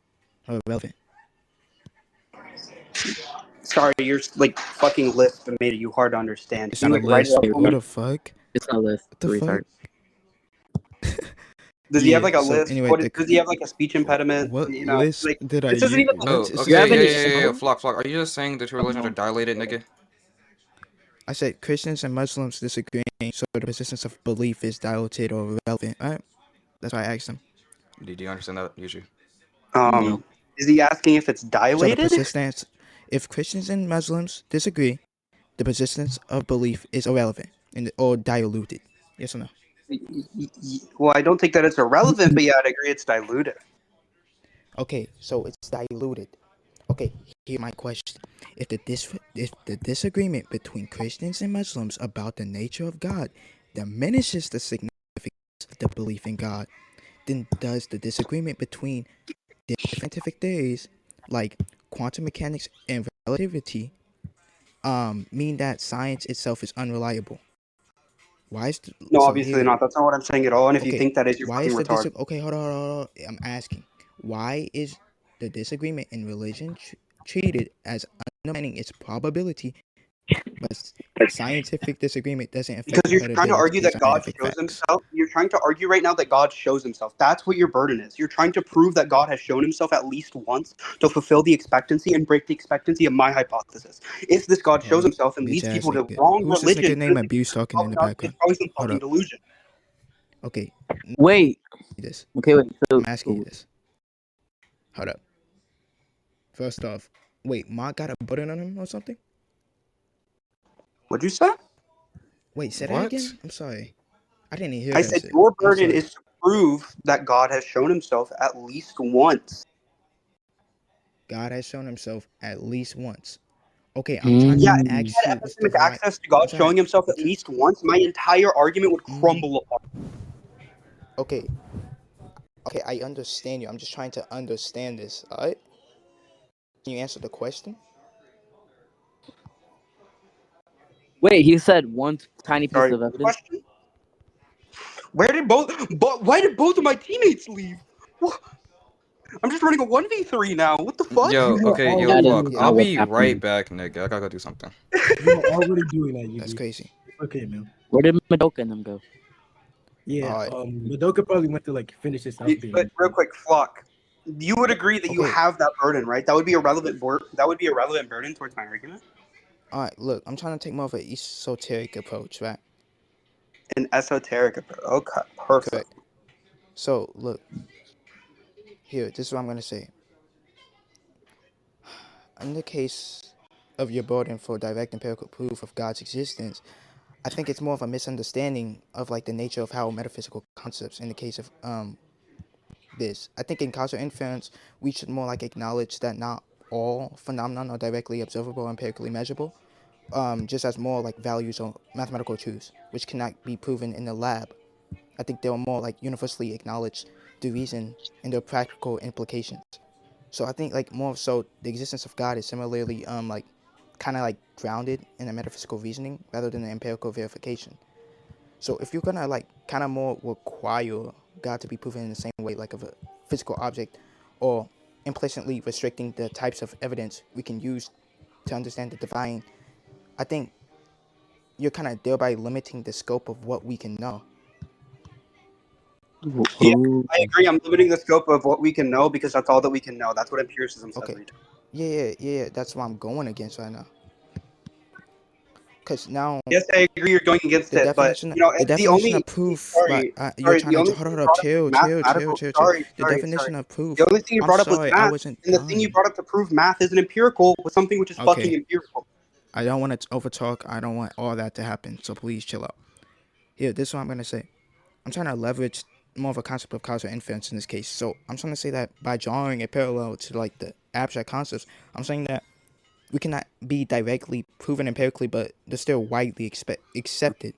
Speaker 6: or irrelevant.
Speaker 2: Sorry, your like fucking list made it you hard to understand.
Speaker 6: It's
Speaker 2: Can
Speaker 6: not
Speaker 2: you
Speaker 6: a
Speaker 2: like write
Speaker 6: list.
Speaker 2: it up?
Speaker 6: What the fuck?
Speaker 7: It's not list.
Speaker 6: What the
Speaker 7: Retard.
Speaker 6: fuck?
Speaker 2: Does he have like a
Speaker 6: so
Speaker 2: list?
Speaker 6: anyway,
Speaker 2: Does he have like a speech impediment?
Speaker 6: What
Speaker 2: You know,
Speaker 6: list
Speaker 2: like,
Speaker 6: did I
Speaker 2: this isn't
Speaker 6: use?
Speaker 2: even.
Speaker 5: Oh,
Speaker 6: What is
Speaker 5: okay,
Speaker 7: You have any
Speaker 5: yeah. Flock. Are you just saying that your religions are dilated, nigga?
Speaker 6: I said Christians and Muslims disagreeing, so the persistence of belief is diluted or irrelevant, right? That's why I asked him.
Speaker 5: Do you understand that, usually?
Speaker 7: No.
Speaker 2: Is he asking if it's
Speaker 6: So the
Speaker 2: dilated?
Speaker 6: persistence, if Christians and Muslims disagree, the persistence of belief is irrelevant or diluted. Yes or no?
Speaker 2: Well, I don't think that it's irrelevant, but yeah, I'd agree it's diluted.
Speaker 6: Okay, so it's diluted. Okay, here's my question. If the disagreement between Christians and Muslims about the nature of God diminishes the significance of the belief in God, then does the disagreement between different scientific theories like quantum mechanics and relativity mean that science itself is unreliable? Why is
Speaker 2: No, obviously not. That's not what I'm saying at all. And if you
Speaker 6: Okay,
Speaker 2: think that is, you're
Speaker 6: why
Speaker 2: fucking
Speaker 6: is the
Speaker 2: retarded.
Speaker 6: okay? Hold on. I'm asking, why is the disagreement in religion treated as undermining its probability But scientific disagreement doesn't affect
Speaker 2: Because
Speaker 6: the
Speaker 2: you're trying to
Speaker 6: credibility
Speaker 2: argue
Speaker 6: of
Speaker 2: that God
Speaker 6: scientific
Speaker 2: shows
Speaker 6: facts.
Speaker 2: himself. You're trying to argue right now that God shows himself. That's what your burden is. You're trying to prove that God has shown himself at least once to fulfill the expectancy and break the expectancy of my hypothesis. If this God shows
Speaker 6: Oh,
Speaker 2: himself and
Speaker 6: bitch
Speaker 2: leads
Speaker 6: ass
Speaker 2: people to
Speaker 6: nigga.
Speaker 2: wrong
Speaker 6: Who's this
Speaker 2: religion,
Speaker 6: nigga named Abuse talking in the
Speaker 2: it's
Speaker 6: background?
Speaker 2: probably some
Speaker 6: Hold
Speaker 2: fucking
Speaker 6: up.
Speaker 2: delusion.
Speaker 6: Okay.
Speaker 7: Wait.
Speaker 6: This.
Speaker 7: Okay, wait. So
Speaker 6: I'm asking you this. Hold up. First off, wait, Ma got a button on him or something?
Speaker 2: What'd you say?
Speaker 6: Wait, say that
Speaker 5: What?
Speaker 6: again? I'm sorry. I didn't hear
Speaker 2: I
Speaker 6: that
Speaker 2: said
Speaker 6: shit.
Speaker 2: your
Speaker 6: I'm
Speaker 2: burden
Speaker 6: sorry.
Speaker 2: is to prove that God has shown himself at least once.
Speaker 6: God has shown himself at least once. Okay, I'm trying
Speaker 2: Yeah,
Speaker 6: to
Speaker 2: if
Speaker 7: Mm.
Speaker 6: ask
Speaker 2: you
Speaker 6: you
Speaker 2: had
Speaker 6: what's the
Speaker 2: epistemic
Speaker 6: right.
Speaker 2: access to God
Speaker 6: I'm trying
Speaker 2: showing himself
Speaker 6: I'm
Speaker 2: at least once, my entire argument would crumble apart.
Speaker 6: Okay. Okay, I understand you. I'm just trying to understand this, alright? Can you answer the question?
Speaker 7: Wait, he said one tiny piece
Speaker 2: Sorry,
Speaker 7: of evidence.
Speaker 2: question? Why did both of my teammates leave? What? I'm just running a 1v3 now. What the fuck?
Speaker 5: Yo,
Speaker 9: You are
Speaker 5: okay, yo,
Speaker 9: already
Speaker 7: That is
Speaker 5: fuck.
Speaker 9: doing
Speaker 5: I'll
Speaker 7: not
Speaker 9: that.
Speaker 7: what's
Speaker 5: be right
Speaker 7: happening.
Speaker 5: back, nigga. I gotta go do something.
Speaker 9: You are already doing that,
Speaker 6: That's
Speaker 9: Yugi.
Speaker 6: crazy.
Speaker 9: Okay, man.
Speaker 7: Where did Madoka and them go?
Speaker 9: Yeah,
Speaker 6: Alright.
Speaker 9: Madoka probably went to like finish his house being.
Speaker 2: But real quick, Flock, you would agree that you
Speaker 6: Okay.
Speaker 2: have that burden, right? That would be a relevant burden towards my argument.
Speaker 6: Alright, look, I'm trying to take more of an esoteric approach, right?
Speaker 2: An esoteric approach. Okay, perfect.
Speaker 6: Correct. So, look. Here, this is what I'm gonna say. In the case of your burden for direct empirical proof of God's existence, I think it's more of a misunderstanding of like the nature of how metaphysical concepts in the case of this. I think in causal inference, we should more like acknowledge that not all phenomena are directly observable or empirically measurable, just as more like values or mathematical truths, which cannot be proven in the lab. I think they're more like universally acknowledged through reason and their practical implications. So I think like more so the existence of God is similarly like kind of like grounded in a metaphysical reasoning rather than an empirical verification. So if you're gonna like kind of more require God to be proven in the same way like of a physical object, or implicitly restricting the types of evidence we can use to understand the divine, I think you're kind of thereby limiting the scope of what we can know.
Speaker 2: Yeah, I agree. I'm limiting the scope of what we can know because that's all that we can know. That's what empiricism says.
Speaker 6: Okay. Yeah. That's what I'm going against right now. Because now
Speaker 2: Yes, I agree. You're going against
Speaker 6: the
Speaker 2: it, but
Speaker 6: definition
Speaker 2: you know,
Speaker 6: the
Speaker 2: the
Speaker 6: definition
Speaker 2: only
Speaker 6: of proof, but
Speaker 2: sorry,
Speaker 6: you're
Speaker 2: sorry,
Speaker 6: trying
Speaker 2: the
Speaker 6: to
Speaker 2: only thing you
Speaker 6: hold up,
Speaker 2: brought up was
Speaker 6: chill.
Speaker 2: mathematical.
Speaker 6: The definition of
Speaker 2: The
Speaker 6: proof.
Speaker 2: only thing you
Speaker 6: I'm
Speaker 2: brought up was
Speaker 6: sorry, I
Speaker 2: math,
Speaker 6: wasn't
Speaker 2: and the thing you
Speaker 6: done.
Speaker 2: brought up to prove math isn't empirical was something which is fucking
Speaker 6: Okay,
Speaker 2: empirical.
Speaker 6: I don't want to overtalk. I don't want all that to happen. So please chill out. Here, this is what I'm gonna say. I'm trying to leverage more of a concept of causal inference in this case. So I'm trying to say that by drawing a parallel to like the abstract concepts, I'm saying that we cannot be directly proven empirically, but they're still widely accepted.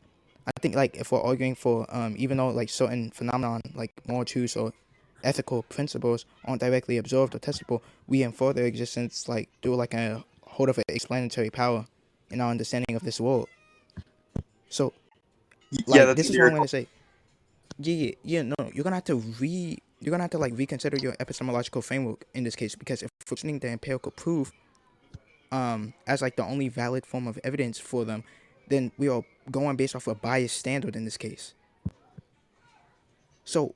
Speaker 6: I think like if we're arguing for even though like certain phenomenon like moral truths or ethical principles aren't directly observed or testable, we infer their existence like through like a hold of an explanatory power in our understanding of this world. So
Speaker 2: Yeah,
Speaker 6: like
Speaker 2: that's
Speaker 6: this is what I'm
Speaker 2: empirical.
Speaker 6: gonna say. No. You're gonna have to like reconsider your epistemological framework in this case, because if we're questioning the empirical proof as like the only valid form of evidence for them, then we are going based off a biased standard in this case. So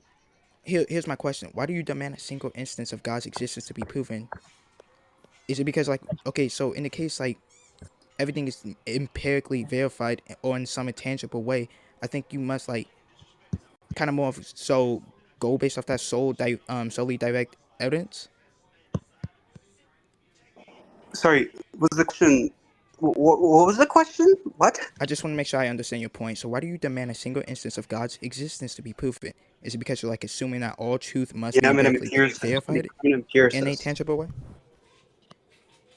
Speaker 6: here's my question: why do you demand a single instance of God's existence to be proven? Is it because like okay, so in the case like everything is empirically verified or in some intangible way, I think you must like kind of more of so go based off that solely direct evidence.
Speaker 2: Sorry, was the question? What was the question? What?
Speaker 6: I just want to make sure I understand your point. So why do you demand a single instance of God's existence to be proven? Is it because you're like assuming that all truth must
Speaker 2: Yeah,
Speaker 6: be
Speaker 2: I'm an
Speaker 6: empirically
Speaker 2: empiricist.
Speaker 6: verified
Speaker 2: I'm an
Speaker 6: in a
Speaker 2: empiricist.
Speaker 6: tangible way?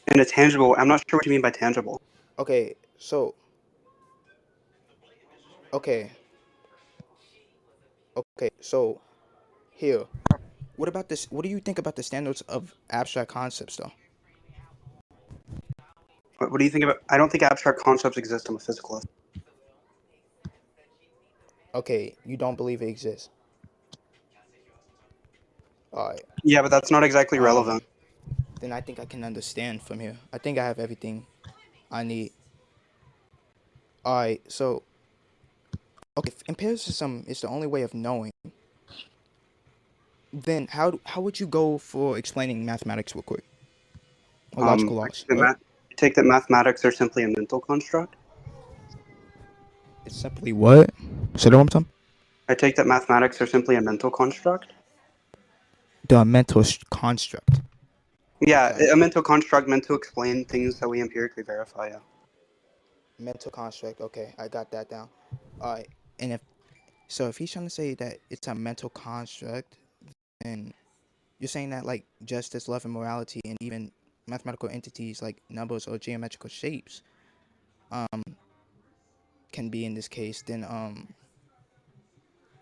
Speaker 2: And a tangible. I'm not sure what you mean by tangible.
Speaker 6: Okay, so okay, so here, what about this? What do you think about the standards of abstract concepts, though?
Speaker 2: What do you think about? I don't think abstract concepts exist. I'm a physicalist.
Speaker 6: Okay, you don't believe it exists. All right.
Speaker 2: Yeah, but that's not exactly relevant.
Speaker 6: Then I think I can understand from here. I think I have everything I need. All right, so okay, if empiricism is the only way of knowing, then how would you go for explaining mathematics real quick or logical laws?
Speaker 2: Take that mathematics are simply a mental construct.
Speaker 6: It's simply what? Say that one more time.
Speaker 2: I take that mathematics are simply a mental construct.
Speaker 6: The mental construct.
Speaker 2: Yeah,
Speaker 6: Okay.
Speaker 2: a mental construct meant to explain things that we empirically verify. Yeah.
Speaker 6: Mental construct. Okay, I got that down. All right, and if he's trying to say that it's a mental construct, then you're saying that like justice, love, and morality, and even mathematical entities like numbers or geometrical shapes, can be in this case. Then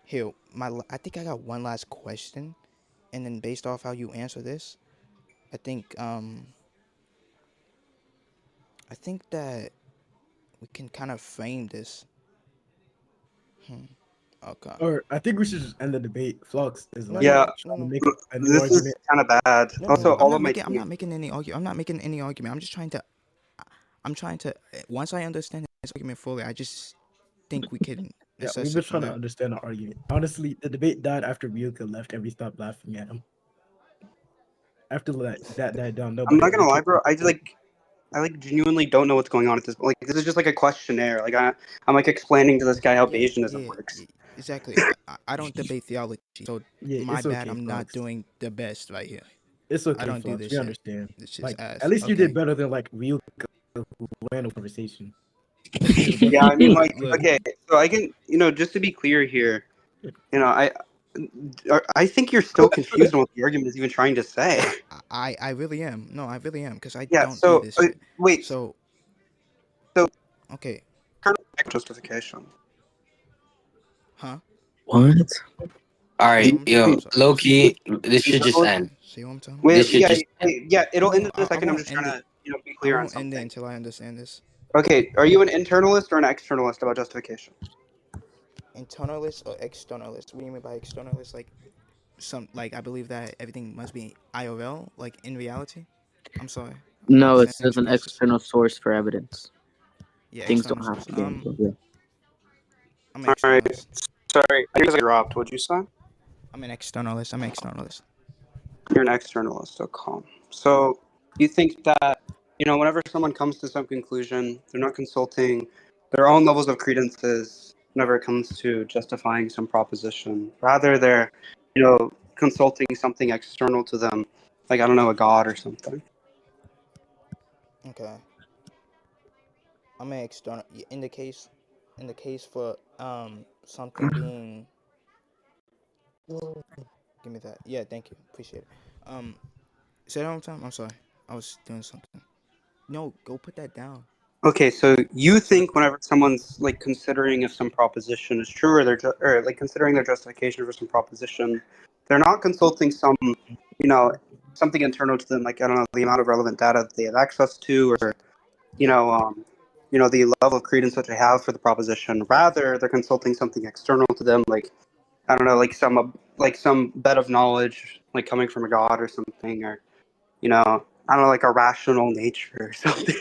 Speaker 6: here, I think I got one last question, and then based off how you answer this, I think that we can kind of frame this. Okay.
Speaker 9: Or I think we should just end the debate. Flockz is
Speaker 6: No,
Speaker 9: like
Speaker 2: Yeah,
Speaker 9: trying to make a new
Speaker 2: this is
Speaker 9: argument.
Speaker 2: kind of bad. Also,
Speaker 6: I'm
Speaker 2: all
Speaker 6: not
Speaker 2: of my
Speaker 6: making. I'm not making any argument. I'm not making any argument. I'm just trying to. I'm trying to. Once I understand this argument fully, I just think we can
Speaker 9: Yeah,
Speaker 6: assess
Speaker 9: we've
Speaker 6: it
Speaker 9: been
Speaker 6: from
Speaker 9: trying to
Speaker 6: there.
Speaker 9: understand the argument. Honestly, the debate died after Ryuka left and we stopped laughing at him. After that died down,
Speaker 2: I'm
Speaker 9: nobody
Speaker 2: not gonna
Speaker 9: really
Speaker 2: lie,
Speaker 9: cared.
Speaker 2: bro. I like genuinely don't know what's going on at this. Like, this is just like a questionnaire. Like, I'm like explaining to this guy how Bayesianism works.
Speaker 6: Exactly. I don't debate theology, so
Speaker 9: Yeah,
Speaker 6: my
Speaker 9: it's
Speaker 6: bad.
Speaker 9: okay,
Speaker 6: I'm not
Speaker 9: Flockz.
Speaker 6: doing the best right here.
Speaker 9: It's
Speaker 6: I
Speaker 9: okay,
Speaker 6: don't do
Speaker 9: Flockz.
Speaker 6: this
Speaker 9: We
Speaker 6: shit.
Speaker 9: understand.
Speaker 6: This shit's
Speaker 9: Like,
Speaker 6: ass.
Speaker 9: at least you
Speaker 6: Okay.
Speaker 9: did better than like Ryuka who ran a conversation.
Speaker 2: Yeah, I mean, like,
Speaker 6: Look.
Speaker 2: okay, so I can, just to be clear here, I think you're still confused on what the argument is even trying to say.
Speaker 6: I really am. No, I really am because I
Speaker 2: Yeah.
Speaker 6: don't do this shit.
Speaker 2: Wait.
Speaker 6: So
Speaker 2: So
Speaker 6: okay.
Speaker 2: Justification.
Speaker 6: Huh?
Speaker 7: What?
Speaker 10: All right,
Speaker 6: I'm
Speaker 10: yo,
Speaker 6: sorry.
Speaker 10: low key, this should just end.
Speaker 6: See what I'm talking about?
Speaker 10: This should just end.
Speaker 2: It'll
Speaker 6: No,
Speaker 2: end in a
Speaker 6: I
Speaker 2: second. I'm
Speaker 6: won't
Speaker 2: just
Speaker 6: end
Speaker 2: trying
Speaker 6: it.
Speaker 2: to, be
Speaker 6: I
Speaker 2: clear on
Speaker 6: won't end it
Speaker 2: something.
Speaker 6: until I understand this.
Speaker 2: Okay, are you an internalist or an externalist about justification?
Speaker 6: Internalist or externalist? What do you mean by externalist? Like I believe that everything must be IRL, like in reality. I'm sorry. I'm not
Speaker 7: No, it
Speaker 6: understanding
Speaker 7: says
Speaker 6: this
Speaker 7: an
Speaker 6: process.
Speaker 7: external source for evidence.
Speaker 6: Yeah,
Speaker 7: Things
Speaker 6: external
Speaker 7: don't have
Speaker 6: source.
Speaker 7: to be. Yeah.
Speaker 6: I'm an
Speaker 2: All right.
Speaker 6: externalist.
Speaker 2: Sorry, I just dropped. What'd you say?
Speaker 6: I'm an externalist.
Speaker 2: You're an externalist. Okay. So you think that whenever someone comes to some conclusion, they're not consulting their own levels of credences whenever it comes to justifying some proposition. Rather, they're consulting something external to them, like I don't know, a god or something.
Speaker 6: Okay. I'm an external. In the case for something being. Give me that. Yeah, thank you. Appreciate it. Say that one time. I'm sorry. I was doing something. No, go put that down.
Speaker 2: Okay, so you think whenever someone's like considering if some proposition is true, or or like considering their justification for some proposition, they're not consulting something internal to them, like I don't know, the amount of relevant data that they have access to, or the level of credence that they have for the proposition. Rather, they're consulting something external to them, like I don't know, like some bed of knowledge, like coming from a god or something, or I don't know, like a rational nature or something.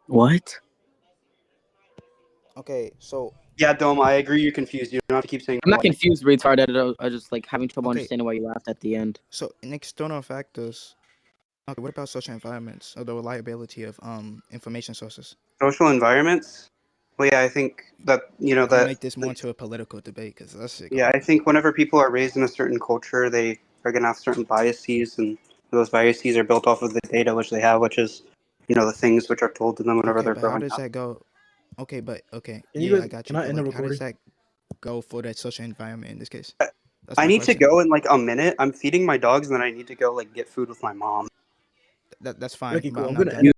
Speaker 7: What?
Speaker 6: Okay, so
Speaker 2: Yeah, Dome, I agree you're confused. You don't have to keep saying
Speaker 7: I'm not
Speaker 2: what.
Speaker 7: confused, retarded. I just like having trouble
Speaker 6: Okay.
Speaker 7: understanding why you laughed at the end.
Speaker 6: So in external factors, okay, what about social environments or the reliability of information sources?
Speaker 2: Social environments? Well, yeah, I think that,
Speaker 6: I'm gonna make this more into a political debate because that's it.
Speaker 2: yeah, I think whenever people are raised in a certain culture, they are going to have certain biases, and those biases are built off of the data which they have, which is, the things which are told to them whenever
Speaker 6: Okay,
Speaker 2: they're
Speaker 6: but how
Speaker 2: growing
Speaker 6: does
Speaker 2: up.
Speaker 6: that go? Okay, but okay,
Speaker 9: Can you
Speaker 6: yeah,
Speaker 9: guys?
Speaker 6: I got
Speaker 9: Can
Speaker 6: you.
Speaker 9: I
Speaker 6: But
Speaker 9: end the
Speaker 6: like, how does
Speaker 9: recording?
Speaker 6: that go for that social environment in this case? That's
Speaker 2: I
Speaker 6: my
Speaker 2: need to
Speaker 6: question.
Speaker 2: go in like a minute. I'm feeding my dogs, and then I need to go like get food with my mom.
Speaker 6: That's fine,
Speaker 9: Okay,
Speaker 6: but
Speaker 9: cool.
Speaker 6: I'm
Speaker 9: I'm
Speaker 6: not
Speaker 9: gonna
Speaker 6: done.
Speaker 9: end